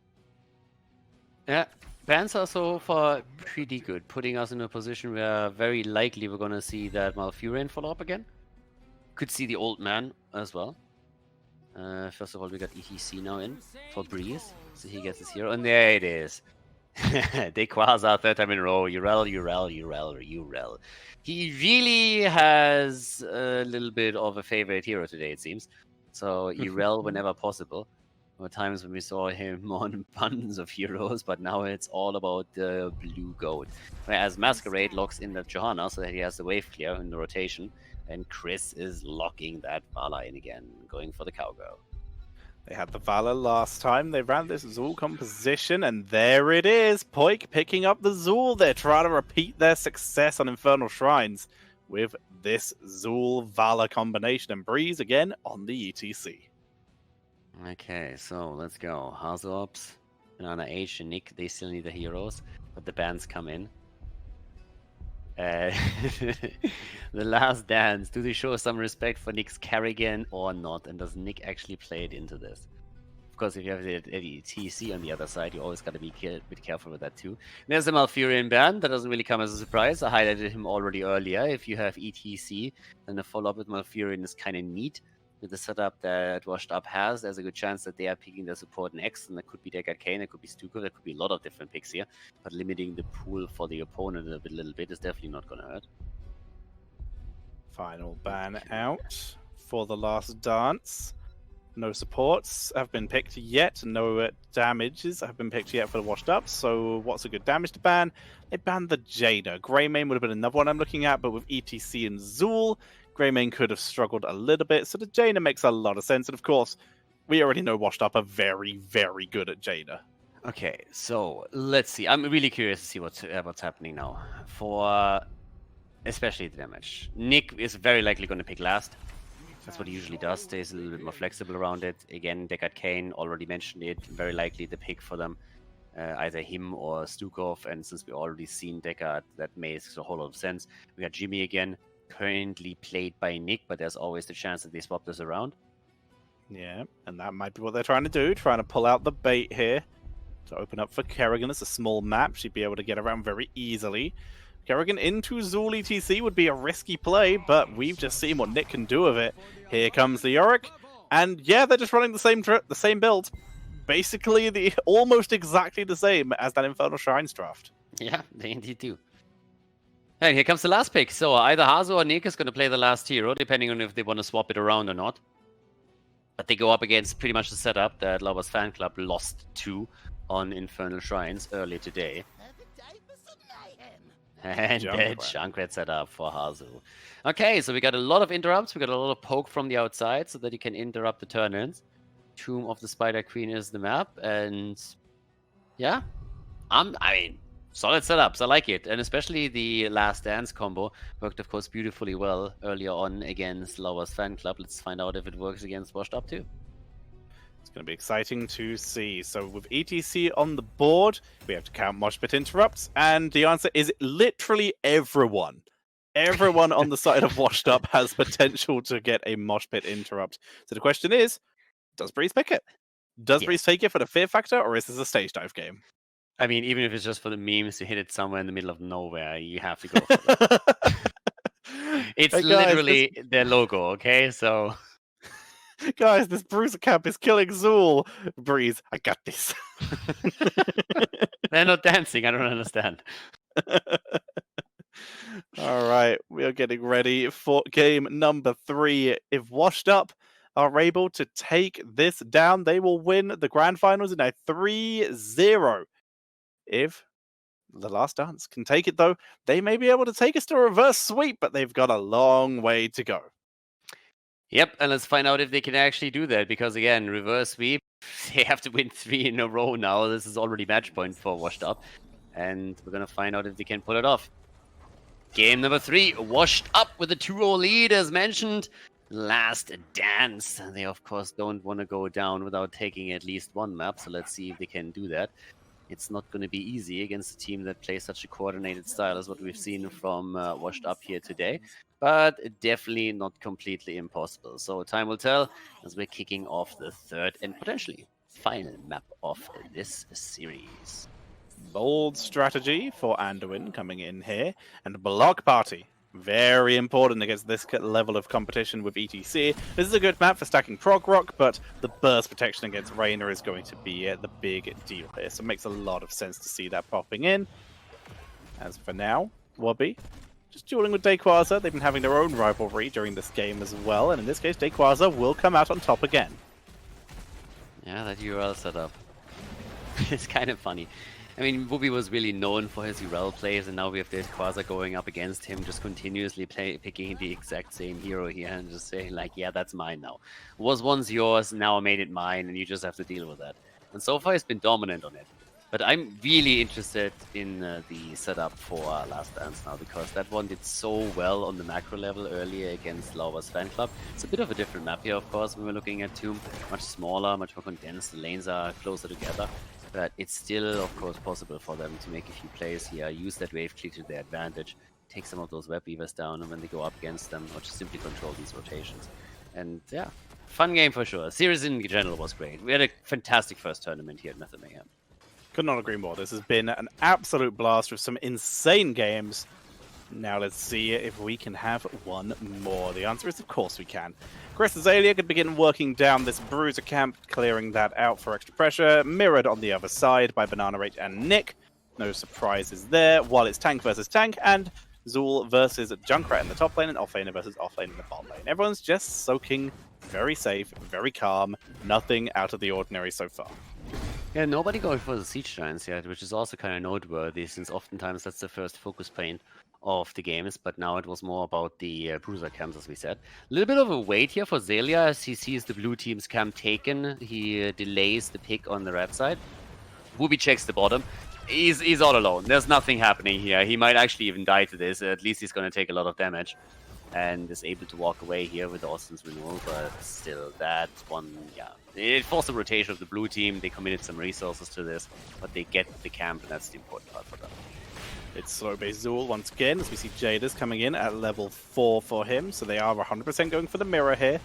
A: Yeah, bans are so far pretty good, putting us in a position where very likely we're going to see that Malfurion follow up again. Could see the old man as well. First of all, we got ETC now in for Breeze, so he gets his hero, and there it is. They Quasar 3rd time in a row. Urel. He really has a little bit of a favorite hero today, it seems. So Urel whenever possible. There were times when we saw him on abundance of heroes, but now it's all about the blue goat. Whereas Masquerade locks in the Johanna so that he has the wave clear in the rotation. And Chris is locking that Vala in again, going for the cowgirl.
B: They had the Vala last time. They ran this Zul composition, and there it is. Poik picking up the Zul. They're trying to repeat their success on Infernal Shrines with this Zul-Vala combination. And Breeze again on the ETC.
A: Okay, so let's go. Hazops, Banana H, and Nick, they still need the heroes, but the bans come in. The Last Dance. Do they show some respect for Nyx Carrigan or not? And does Nick actually play it into this? Of course, if you have the TC on the other side, you always got to be a bit careful with that too. There's a Malfurion ban. That doesn't really come as a surprise. I highlighted him already earlier. If you have ETC, then the follow-up with Malfurion is kind of neat. With the setup that Washed Up has, there's a good chance that they are picking their support next, and that could be Deckard Kane, it could be Stuko, there could be a lot of different picks here, but limiting the pool for the opponent a little bit is definitely not going to hurt.
B: Final ban out for the Last Dance. No supports have been picked yet, no damages have been picked yet for the Washed Up, so what's a good damage to ban? They banned the Jaina. Greymane would have been another one I'm looking at, but with ETC and Zul, Greymane could have struggled a little bit, so the Jaina makes a lot of sense. And of course, we already know Washed Up are very, very good at Jaina.
A: Okay, so let's see. I'm really curious to see what's happening now. For especially the damage. Nick is very likely going to pick last. That's what he usually does. Stays a little bit more flexible around it. Again, Deckard Kane already mentioned it. Very likely the pick for them. Either him or Stukov. And since we already seen Deckard, that makes a whole lot of sense. We got Jimmy again, currently played by Nick, but there's always the chance that they swap this around.
B: Yeah, and that might be what they're trying to do. Trying to pull out the bait here to open up for Kerrigan. It's a small map. She'd be able to get around very easily. Kerrigan into Zul ETC would be a risky play, but we've just seen what Nick can do with it. Here comes the Yorick, and yeah, they're just running the same build. Basically, almost exactly the same as that Infernal Shrines draft.
A: Yeah, they indeed do. And here comes the last pick. So either Hazu or Nick is going to play the last hero, depending on if they want to swap it around or not. But they go up against pretty much the setup that Lauber's fan club lost to on Infernal Shrines earlier today. And that Junkrat set up for Hazu. Okay, so we got a lot of interrupts. We got a lot of poke from the outside so that you can interrupt the turn-ins. Tomb of the Spider Queen is the map. And yeah, I mean, solid setups. I like it. And especially the Last Dance combo worked, of course, beautifully well earlier on against Lauber's fan club. Let's find out if it works against Washed Up too.
B: It's going to be exciting to see. So with ETC on the board, we have to count mosh pit interrupts, and the answer is literally everyone. Everyone on the side of Washed Up has potential to get a mosh pit interrupt. So the question is, does Breeze pick it? Does Breeze take it for the fear factor, or is this a stage dive game?
A: I mean, even if it's just for the memes, you hit it somewhere in the middle of nowhere, you have to go for it. It's
B: hey guys,
A: literally their logo, okay? So...
B: Guys, this Bruiser Camp is killing Zul. Breeze, I got this.
A: They're not dancing, I don't understand.
B: All right, we are getting ready for game number 3. If Washed Up are able to take this down, they will win the grand finals in a 3-0. If the Last Dance can take it, though, they may be able to take us to a reverse sweep, but they've got a long way to go.
A: Yep, and let's find out if they can actually do that, because again, reverse sweep, they have to win 3 in a row now. This is already match point for Washed Up, and we're gonna find out if they can pull it off. Game number 3, Washed Up with a 2-0 lead, as mentioned. Last Dance. They, of course, don't want to go down without taking at least one map, so let's see if they can do that. It's not going to be easy against a team that plays such a coordinated style as what we've seen from Washed Up here today, but definitely not completely impossible. So time will tell as we're kicking off the 3rd and potentially final map of this series.
B: Bold strategy for Anduin coming in here, and Block Party. Very important against this level of competition with ETC. This is a good map for stacking prog rock, but the burst protection against Reyna is going to be the big deal here. So it makes a lot of sense to see that popping in. As for now, Wobby just dueling with Dayquaza. They've been having their own rivalry during this game as well, and in this case, Dayquaza will come out on top again.
A: Yeah, that URL setup. It's kind of funny. I mean, Whoopi was really known for his URL plays, and now we have Dayquaza going up against him, just continuously picking the exact same hero here and just saying, like, yeah, that's mine now. Was once yours, now I made it mine, and you just have to deal with that. And so far, he's been dominant on it. But I'm really interested in the setup for Last Dance now, because that one did so well on the macro level earlier against Lauber's fan club. It's a bit of a different map here, of course, when we're looking at Tomb. Much smaller, much more condensed, the lanes are closer together. But it's still, of course, possible for them to make a few plays here, use that wave clear to their advantage, take some of those web weavers down, and when they go up against them, or just simply control these rotations. And yeah, fun game for sure. Series in general was great. We had a fantastic first tournament here at Method Mayhem.
B: Could not agree more. This has been an absolute blast with some insane games. Now let's see if we can have one more. The answer is, of course, we can. Chris Azalea could begin working down this Bruiser camp, clearing that out for extra pressure, mirrored on the other side by Banana Rage and Nick. No surprises there, while it's tank versus tank, and Zul versus Junkrat in the top lane, and offlaner versus offlane in the bot lane. Everyone's just soaking, very safe, very calm, nothing out of the ordinary so far.
A: Yeah, nobody going for the Siege Giants yet, which is also kind of noteworthy, since oftentimes that's the first focus point of the games, but now it was more about the bruiser camps, as we said. A little bit of a wait here for Zelia as he sees the blue team's camp taken. He delays the pick on the red side. Wooby checks the bottom. He's all alone. There's nothing happening here. He might actually even die to this. At least he's going to take a lot of damage. And is able to walk away here with Austin's renewal, but still, that one, yeah. It forced a rotation of the blue team. They committed some resources to this, but they get the camp, and that's the important part for them.
B: It's slow base Zool once again, as we see Jadis coming in at level 4 for him, so they are 100% going for the mirror here.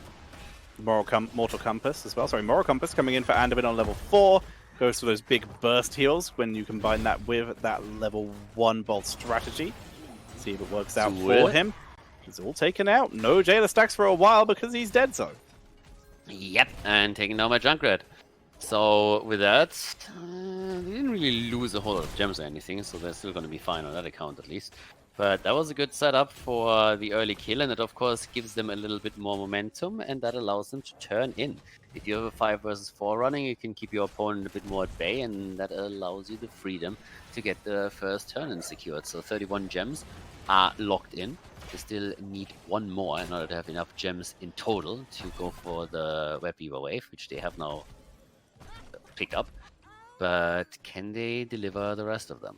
B: Mortal Compass as well. Sorry, Moral Compass coming in for Anduin on level 4. Goes for those big burst heals when you combine that with that level 1 bolt strategy. See if it works out for him. He's all taken out. No Jailer stacks for a while because he's dead so.
A: Yep, and taking down my Junkrat. So with that, they didn't really lose a whole lot of gems or anything, so they're still going to be fine on that account at least. But that was a good setup for the early kill, and it of course gives them a little bit more momentum, and that allows them to turn in. If you have a 5 versus 4 running, you can keep your opponent a bit more at bay, and that allows you the freedom to get the first turn in secured. So 31 gems are locked in. They still need one more in order to have enough gems in total to go for the Web Weaver wave, which they have now picked up. But can they deliver the rest of them?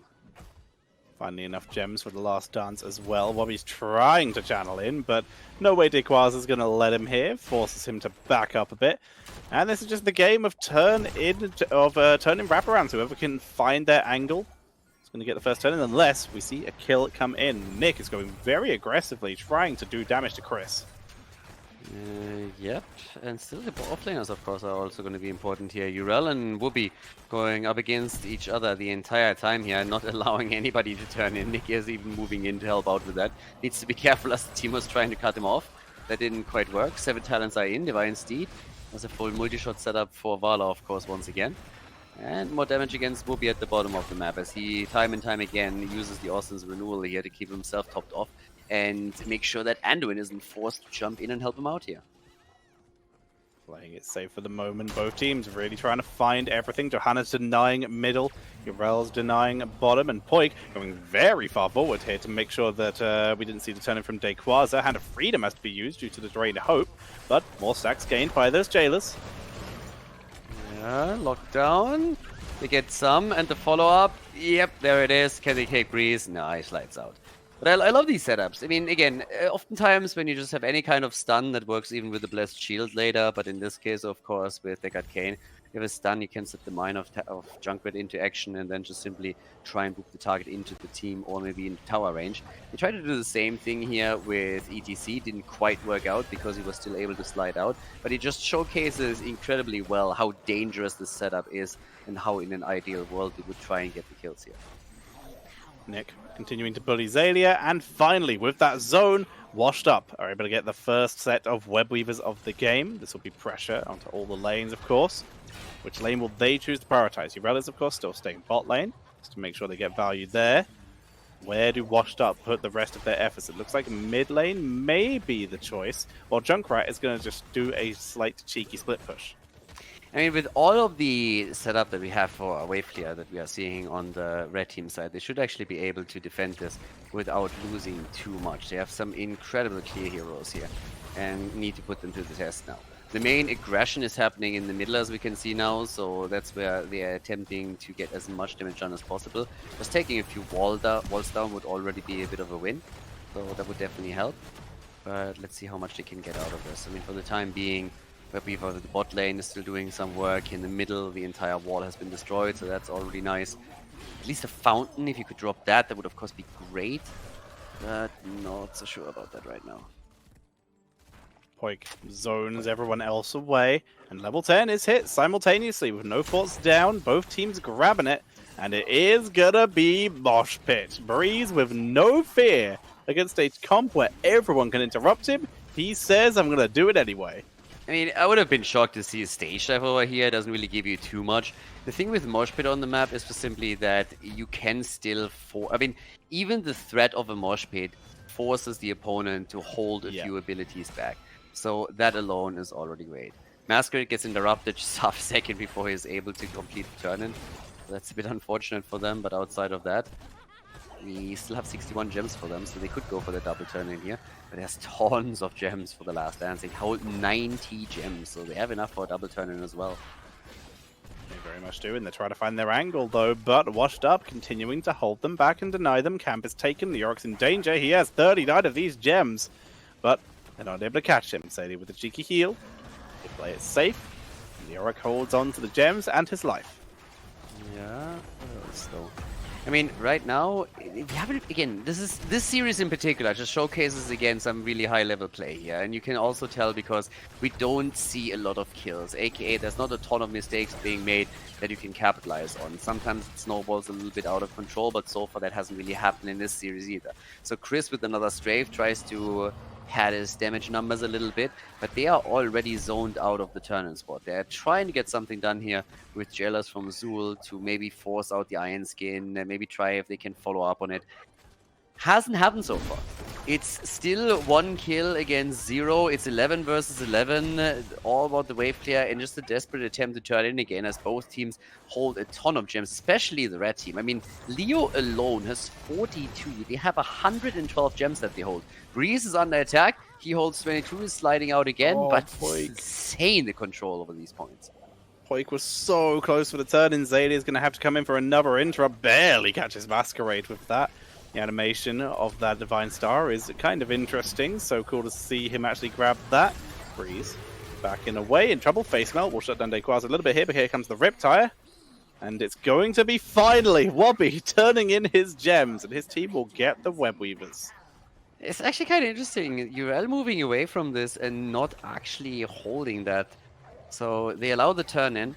B: Finally enough gems for the last dance as well. Wobby's trying to channel in, but no way Dequaz is going to let him here. Forces him to back up a bit. And this is just the game of turn-in wraparounds. Whoever can find their angle is going to get the first turn in, unless we see a kill come in. Nick is going very aggressively, trying to do damage to Chris.
A: Yep, and still the offlaners, of course, are also going to be important here. Urel and Whoopi going up against each other the entire time here, not allowing anybody to turn in. Nick is even moving in to help out with that. Needs to be careful as the team was trying to cut him off. That didn't quite work. 7 talents are in. Divine Steed. There's a full multi-shot setup for Vala, of course, once again. And more damage against Whoopi at the bottom of the map, as he, time and time again, uses the Austin's renewal here to keep himself topped off and make sure that Anduin isn't forced to jump in and help him out here.
B: Playing it safe for the moment. Both teams really trying to find everything. Johanna's denying middle, Urel's denying bottom, and Poik going very far forward here to make sure that we didn't see the turn-in from Dequaza. Hand of Freedom has to be used due to the Drain Hope, but more stacks gained by those Jailers.
A: Yeah, lockdown. They get some, and the follow-up. Yep, there it is. Can they take breeze? Nice, lights out. But I love these setups. I mean, again, oftentimes when you just have any kind of stun that works even with the Blessed Shield later, but in this case, of course, with Deckard Cain, you have a stun, you can set the Mine of Junkrat into action and then just simply try and book the target into the team or maybe into tower range. They tried to do the same thing here with ETC, didn't quite work out because he was still able to slide out, but it just showcases incredibly well how dangerous this setup is and how in an ideal world they would try and get the kills here.
B: Nick continuing to bully Zalia, and finally, with that zone washed up, are able to get the first set of Web Weavers of the game. This will be pressure onto all the lanes, of course. Which lane will they choose to prioritize? Urel, of course, still staying bot lane, just to make sure they get value there. Where do Washed Up put the rest of their efforts? It looks like mid lane may be the choice, while Junkrat is going to just do a slight cheeky split push.
A: I mean, with all of the setup that we have for our wave clear that we are seeing on the red team side, they should actually be able to defend this without losing too much. They have some incredible clear heroes here and need to put them to the test now. The main aggression is happening in the middle, as we can see now, so that's where they are attempting to get as much damage done as possible. Just taking a few walls down would already be a bit of a win, so that would definitely help. But let's see how much they can get out of this. I mean, for the time being, Weaver, the bot lane is still doing some work. In the middle, the entire wall has been destroyed, so that's already nice. At least a fountain, if you could drop that, that would of course be great. But not so sure about that right now.
B: Poik zones everyone else away, and level 10 is hit simultaneously with no forts down, both teams grabbing it, and it is gonna be Mosh Pit. Breeze with no fear against a comp where everyone can interrupt him. He says, I'm gonna do it anyway.
A: I mean, I would have been shocked to see a stage dive over here. It doesn't really give you too much. The thing with Mosh Pit on the map is just simply that you can still I mean, even the threat of a Mosh Pit forces the opponent to hold a few abilities back. So that alone is already great. Masquerade gets interrupted just half a second before he's able to complete the turn-in. That's a bit unfortunate for them, but outside of that, we still have 61 gems for them, so they could go for the double turn-in here. But there's tons of gems for the last dance. They hold 90 gems, so they have enough for a double turn-in as well.
B: They very much do, and they're trying to find their angle, though. But Washed Up continuing to hold them back and deny them. Camp is taken. The Yorick's in danger. He has 39 of these gems, but they're not able to catch him. Sadie with a cheeky heal. They play it safe. And the Yorick holds on to the gems and his life.
A: Yeah, what else though? I mean, right now, we haven't, again, this series in particular just showcases again some really high level play here, and you can also tell because we don't see a lot of kills, aka there's not a ton of mistakes being made that you can capitalize on. Sometimes it snowballs a little bit out of control, but so far that hasn't really happened in this series either. So Chris with another strafe tries to pad his damage numbers a little bit, but they are already zoned out of the turn-in spot. They're trying to get something done here with Jealous from Zul to maybe force out the Iron Skin, and maybe try if they can follow up on it. Hasn't happened so far. It's still 1 kill against 0. It's 11 versus 11, all about the wave clear, and just a desperate attempt to turn in again as both teams hold a ton of gems, especially the red team. I mean, Leo alone has 42. They have 112 gems that they hold. Breeze is under attack. He holds 22, is sliding out again, but it's insane the control over these points.
B: Poik was so close for the turn, and Zadie is going to have to come in for another interrupt. Barely catches Masquerade with that. The animation of that Divine Star is kind of interesting, so cool to see him actually grab that. Breeze back in a way, in trouble. Face Melt will shut down Dequaz a little bit here, but here comes the Riptire. And it's going to be finally Wobby turning in his gems, and his team will get the Web Weavers.
A: It's actually kind of interesting. URL moving away from this and not actually holding that. So they allow the turn in.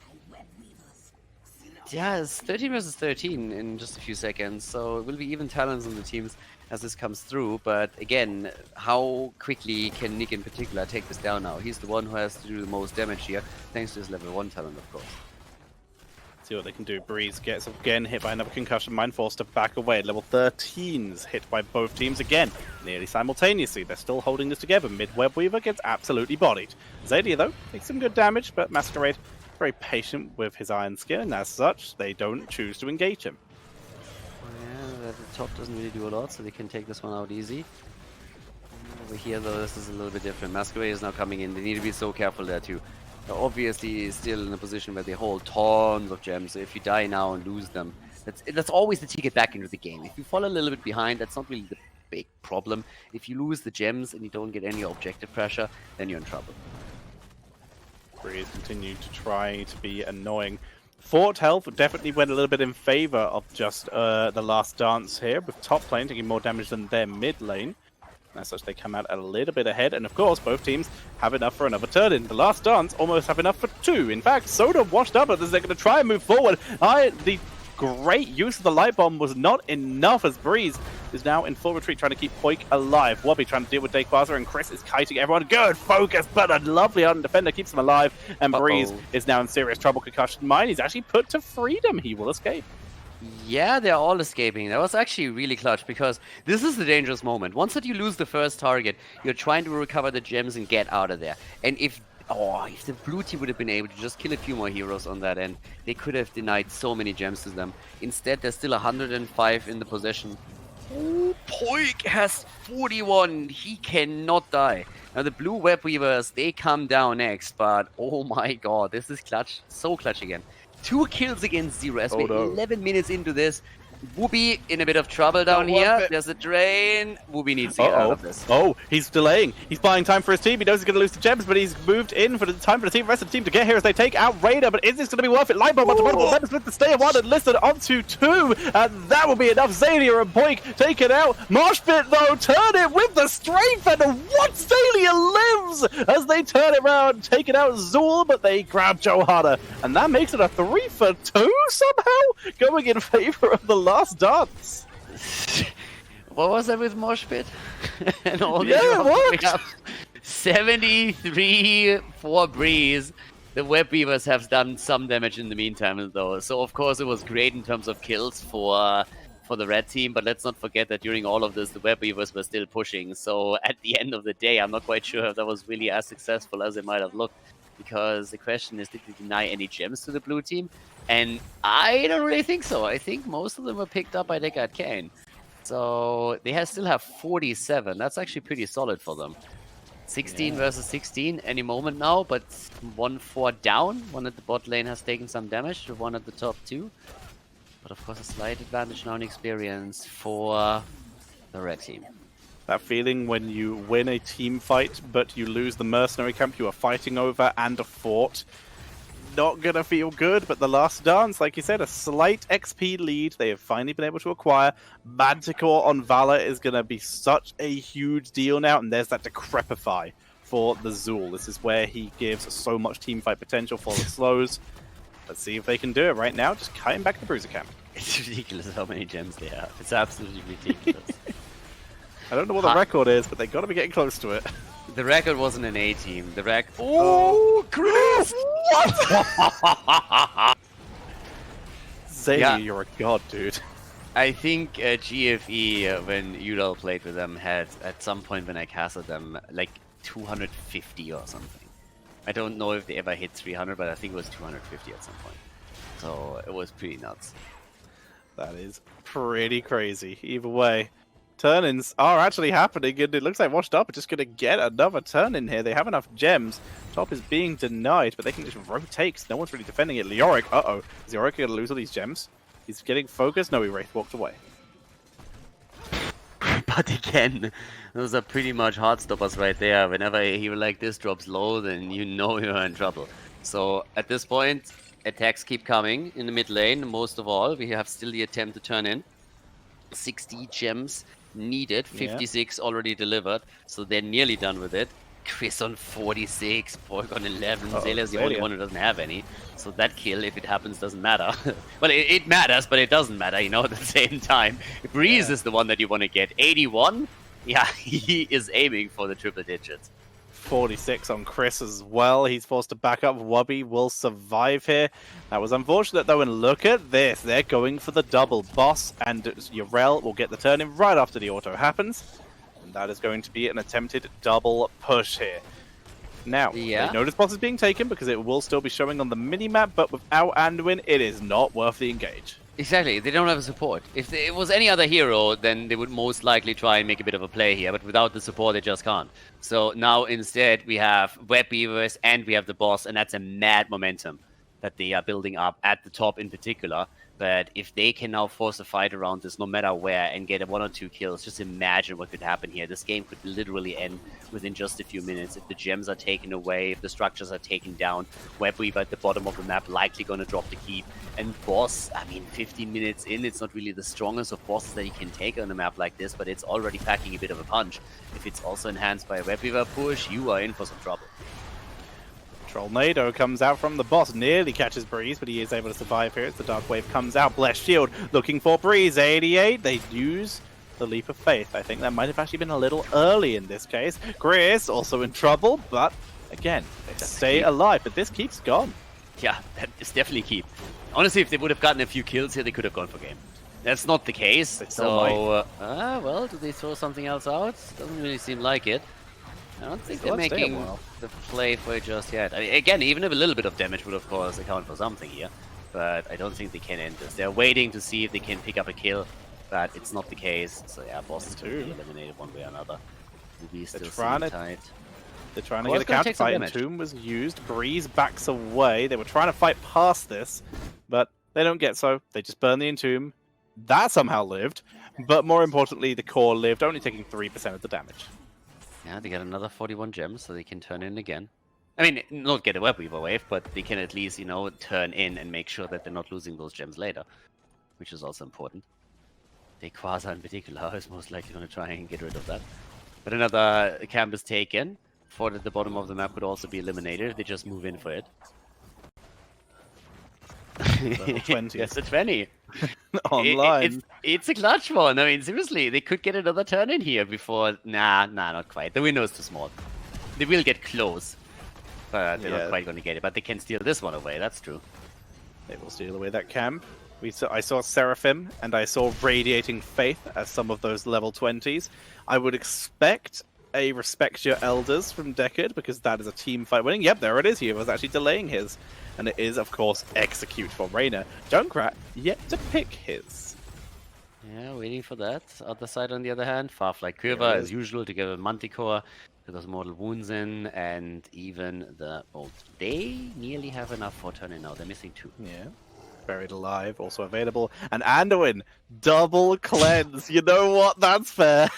A: Yeah, it's 13 versus 13 in just a few seconds, so it will be even talents on the teams as this comes through. But again, how quickly can Nick in particular take this down now? He's the one who has to do the most damage here, thanks to his level 1 talent, of course.
B: See what they can do. Breeze gets again hit by another concussion. Mind forced to back away. Level 13's hit by both teams again, nearly simultaneously. They're still holding this together. Mid-Web Weaver gets absolutely bodied. Zadia, though, takes some good damage, but Masquerade very patient with his Iron Skin, and as such, they don't choose to engage him.
A: Yeah, the top doesn't really do a lot, so they can take this one out easy. Over here, though, this is a little bit different. Masquerade is now coming in. They need to be so careful there, too. They're obviously still in a position where they hold tons of gems, so if you die now and lose them, that's always the ticket back into the game. If you fall a little bit behind, that's not really the big problem. If you lose the gems and you don't get any objective pressure, then you're in trouble.
B: Breeze continued to try to be annoying. Fort health definitely went a little bit in favor of just the last dance here, with top lane taking more damage than their mid lane. As such, they come out a little bit ahead, and of course, both teams have enough for another turn in. The last dance almost have enough for 2. In fact, Soda washed up as they're going to try and move forward. The great use of the light bomb was not enough, as Breeze is now in full retreat, trying to keep Poik alive. Wobby trying to deal with Dequaza, and Chris is kiting everyone. Good focus, but a lovely Ardent Defender keeps him alive, and Breeze is now in serious trouble. Concussion mine, he's actually put to freedom. He will escape.
A: Yeah, they're all escaping. That was actually really clutch, because this is the dangerous moment. Once that you lose the first target, you're trying to recover the gems and get out of there. And if the blue team would have been able to just kill a few more heroes on that end, they could have denied so many gems to them. Instead, there's still 105 in the possession. Oh, Poik has 41. He cannot die. Now, the blue Web Weavers, they come down next, but oh my god, this is clutch. So clutch again. 2 kills against 0 as we're 11 minutes into this. Wooby in a bit of trouble down here. There's a drain. Wooby needs to get out of this.
B: Oh, he's delaying. He's buying time for his team. He knows he's going to lose the gems, but he's moved in for the time for the rest of the team to get here as they take out Raider. But is this going to be worth it? Lightbomb onto multiple members with the stay of 1 and listed onto 2. And that will be enough. Zalia and Poik taken out. Marshpit, though, turn it with the strafe. And what Zalia lives as they turn it around, taking out Zul, but they grab Johanna. And that makes it a 3 for 2 somehow, going in favor of the last dance.
A: What was that with Moshpit? And all
B: yeah, what?
A: 73 for Breeze. The Web Weavers have done some damage in the meantime, though. So, of course, it was great in terms of kills for the red team. But let's not forget that during all of this, the Web Weavers were still pushing. So, at the end of the day, I'm not quite sure if that was really as successful as it might have looked. because the question is, did we deny any gems to the blue team? And I don't really think so. I think most of them were picked up by Deckard Kane. So they still have 47. That's actually pretty solid for them. 16 versus 16 any moment now, but 1-4 down. One at the bot lane has taken some damage, the one at the top too. But of course a slight advantage now in experience for the red team.
B: That feeling when you win a team fight, but you lose the mercenary camp you are fighting over and a fort. Not gonna feel good, but the last dance, like you said, a slight XP lead they have finally been able to acquire. Manticore on Valor is gonna be such a huge deal now, and there's that Decrepify for the Zool. This is where he gives so much teamfight potential for the slows. Let's see if they can do it right now, just cutting back the Bruiser camp.
A: It's ridiculous how many gems they have. It's absolutely ridiculous.
B: I don't know what the record is, but they gotta be getting close to it.
A: The record wasn't an A team. The Oh, Chris! What?
B: Zay, you're a god, dude.
A: I think GFE, when Udal played with them, had at some point when I casted them like 250 or something. I don't know if they ever hit 300, but I think it was 250 at some point. So it was pretty nuts.
B: That is pretty crazy. Either way, turn-ins are actually happening, and it looks like Washed Up are just going to get another turn-in here. They have enough gems. Top is being denied, but they can just rotate because no one's really defending it. Leoric, uh-oh. Is Leoric going to lose all these gems? He's getting focused. No, he Wraith walked away.
A: But again, those are pretty much hard stoppers right there. Whenever a hero like this drops low, then you know you're in trouble. So at this point, attacks keep coming in the mid lane. Most of all, we have still the attempt to turn in. 60 gems needed, 56 already delivered, so they're nearly done with it. Chris on 46, Pork on 11, Zela's the only one who doesn't have any, so that kill, if it happens, doesn't matter. Well, it matters, but it doesn't matter, you know, at the same time. Breeze is the one that you want to get. 81? Yeah, he is aiming for the triple digits.
B: 46 on Chris as well. He's forced to back up. Wubby will survive here. That was unfortunate though, and look at this. They're going for the double. Boss and Yrel will get the turn in right after the auto happens. And that is going to be an attempted double push here. Now, they notice Boss is being taken because it will still be showing on the minimap, but without Anduin, it is not worth the engage.
A: Exactly, they don't have a support. If it was any other hero, then they would most likely try and make a bit of a play here, but without the support, they just can't. So now instead, we have Web Weavers and we have the boss, and that's a mad momentum that they are building up at the top in particular. But if they can now force a fight around this no matter where and get 1 or 2 kills, just imagine what could happen here. This game could literally end within just a few minutes if the gems are taken away, if the structures are taken down. Webweaver at the bottom of the map likely going to drop the keep. And boss, I mean, 15 minutes in, it's not really the strongest of bosses that you can take on a map like this, but it's already packing a bit of a punch. If it's also enhanced by a Webweaver push, you are in for some trouble.
B: Trollnado comes out from the boss, nearly catches Breeze, but he is able to survive here as the Dark Wave comes out. Blessed Shield looking for Breeze, 88. They use the Leap of Faith. I think that might have actually been a little early in this case. Chris also in trouble, but again, they stay alive, but this keeps gone.
A: Yeah, that is definitely keep. Honestly, if they would have gotten a few kills here, they could have gone for game. That's not the case, so... well, do they throw something else out? Doesn't really seem like it. I don't think they're making the play for it just yet. I mean, again, even if a little bit of damage would, of course, account for something here. But I don't think they can end this. They're waiting to see if they can pick up a kill, but it's not the case. So yeah, boss is going to be eliminated one way or another. Ruby's still sitting tight.
B: They're trying to get a counter fight, and Tomb was used. Breeze backs away. They were trying to fight past this, but they don't get so. They just burn the Entomb. That somehow lived, but more importantly, the core lived, only taking 3% of the damage.
A: Yeah, they get another 41 gems, so they can turn in again. I mean, not get a Webweaver wave, but they can at least, you know, turn in and make sure that they're not losing those gems later, which is also important. The Quasar in particular is most likely going to try and get rid of that. But another camp is taken. Fort at the bottom of the map could also be eliminated if they just move in for it.
B: 20.
A: Yes, a 20.
B: Online.
A: It's a clutch one. I mean, seriously, they could get another turn in here before... Nah, not quite. The window is too small. They will get close, but they're not quite going to get it. But they can steal this one away, that's true.
B: They will steal away that camp. I saw Seraphim, and I saw Radiating Faith as some of those level 20s. I would expect a respect your elders from Decade, because that is a team fight winning. Yep, there it is. He was actually delaying his. And it is, of course, execute for Reina. Junkrat yet to pick his.
A: Yeah, waiting for that. Other side, on the other hand, Farfly Quiver, as usual, to get a Manticore, get those mortal wounds in, and even the Bolt. They nearly have enough for turning now. They're missing 2.
B: Yeah. Buried Alive, also available. And Anduin, double cleanse. You know what? That's fair.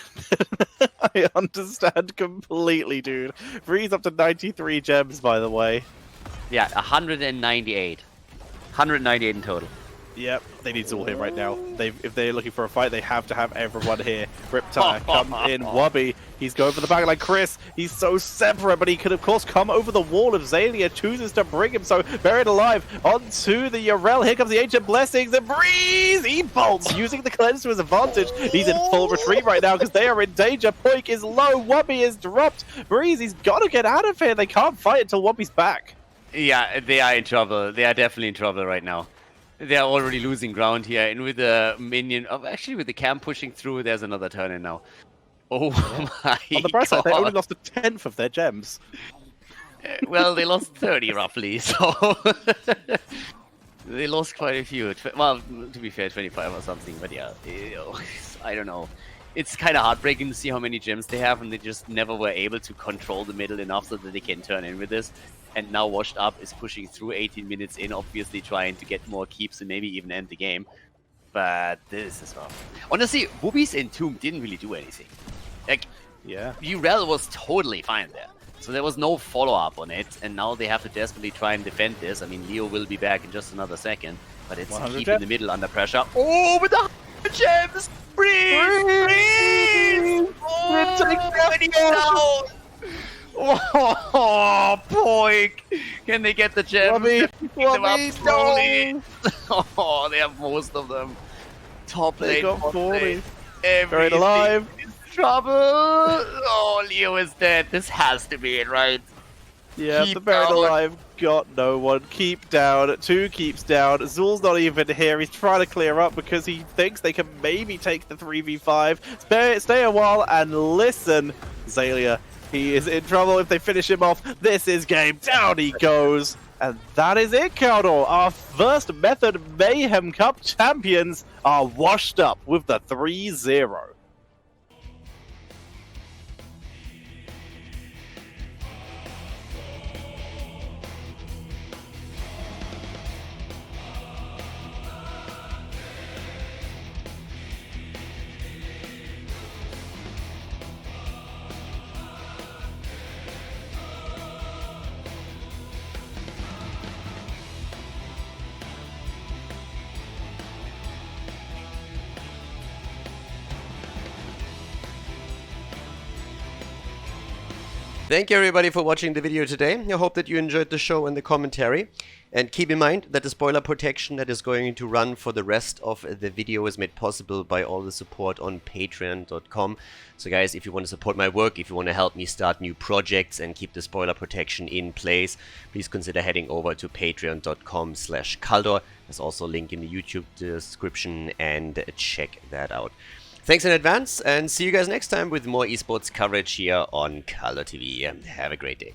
B: I understand completely, dude. Freeze up to 93 gems, by the way.
A: Yeah, 198. 198 in total.
B: Yep, they need Zul here right now. If they're looking for a fight, they have to have everyone here. Riptire comes in. Wubby, he's going for the back like Chris. He's so separate, but he could, of course, come over the wall if Zalia chooses to bring him. So, Buried Alive onto the Yorel. Here comes the Ancient Blessings. And Breeze! He bolts, using the cleanse to his advantage. He's in full retreat right now because they are in danger. Poik is low. Wubby is dropped. Breeze, he's got to get out of here. They can't fight until Wubby's back.
A: Yeah, they are in trouble. They are definitely in trouble right now. They're already losing ground here, and with the minion, actually with the camp pushing through, there's another turn in now. Oh my
B: On the bright side, they
A: God.
B: only lost a 10th of their gems.
A: Well, they lost 30 roughly, so they lost quite a few. Well, to be fair, 25 or something, but yeah, I don't know. It's kind of heartbreaking to see how many gems they have, and they just never were able to control the middle enough so that they can turn in with this. And now Washed Up is pushing through 18 minutes in, obviously trying to get more keeps and maybe even end the game. But this is rough. Honestly, Wubby's Entomb didn't really do anything. Like,
B: Yeah.
A: Urel was totally fine there. So there was no follow-up on it, and now they have to desperately try and defend this. I mean, Leo will be back in just another second, but it's keeping
B: gems.
A: the middle under pressure. Oh, with the 100 gems! Breeze! Breeze! Oh, and he's down! Oh, Poik! Can they get the gems?
B: Wubby!
A: Pick them up
B: Wubby,
A: slowly.
B: no!
A: Oh, they have most of them. Top
B: They
A: lane,
B: got
A: bot
B: 40.
A: lane.
B: Buried
A: Everything
B: Alive.
A: is trouble. Oh, Leo is dead. This has to be it, right?
B: Yeah,
A: Keep
B: the Buried
A: down.
B: Alive got no one. Keep down. 2 keeps down. Zul's not even here. He's trying to clear up because he thinks they can maybe take the 3v5. Stay a while and listen. Zalia, he is in trouble if they finish him off. This is game. Down he goes. And that is it, Khaldor. Our first Method Mayhem Cup champions are washed up with the 3-0.
C: Thank you everybody for watching the video today. I hope that you enjoyed the show and the commentary. And keep in mind that the spoiler protection that is going to run for the rest of the video is made possible by all the support on patreon.com. So guys, if you want to support my work, if you want to help me start new projects and keep the spoiler protection in place, please consider heading over to patreon.com/Khaldor. There's also a link in the YouTube description, and check that out. Thanks in advance, and see you guys next time with more esports coverage here on Khaldor TV. Have a great day.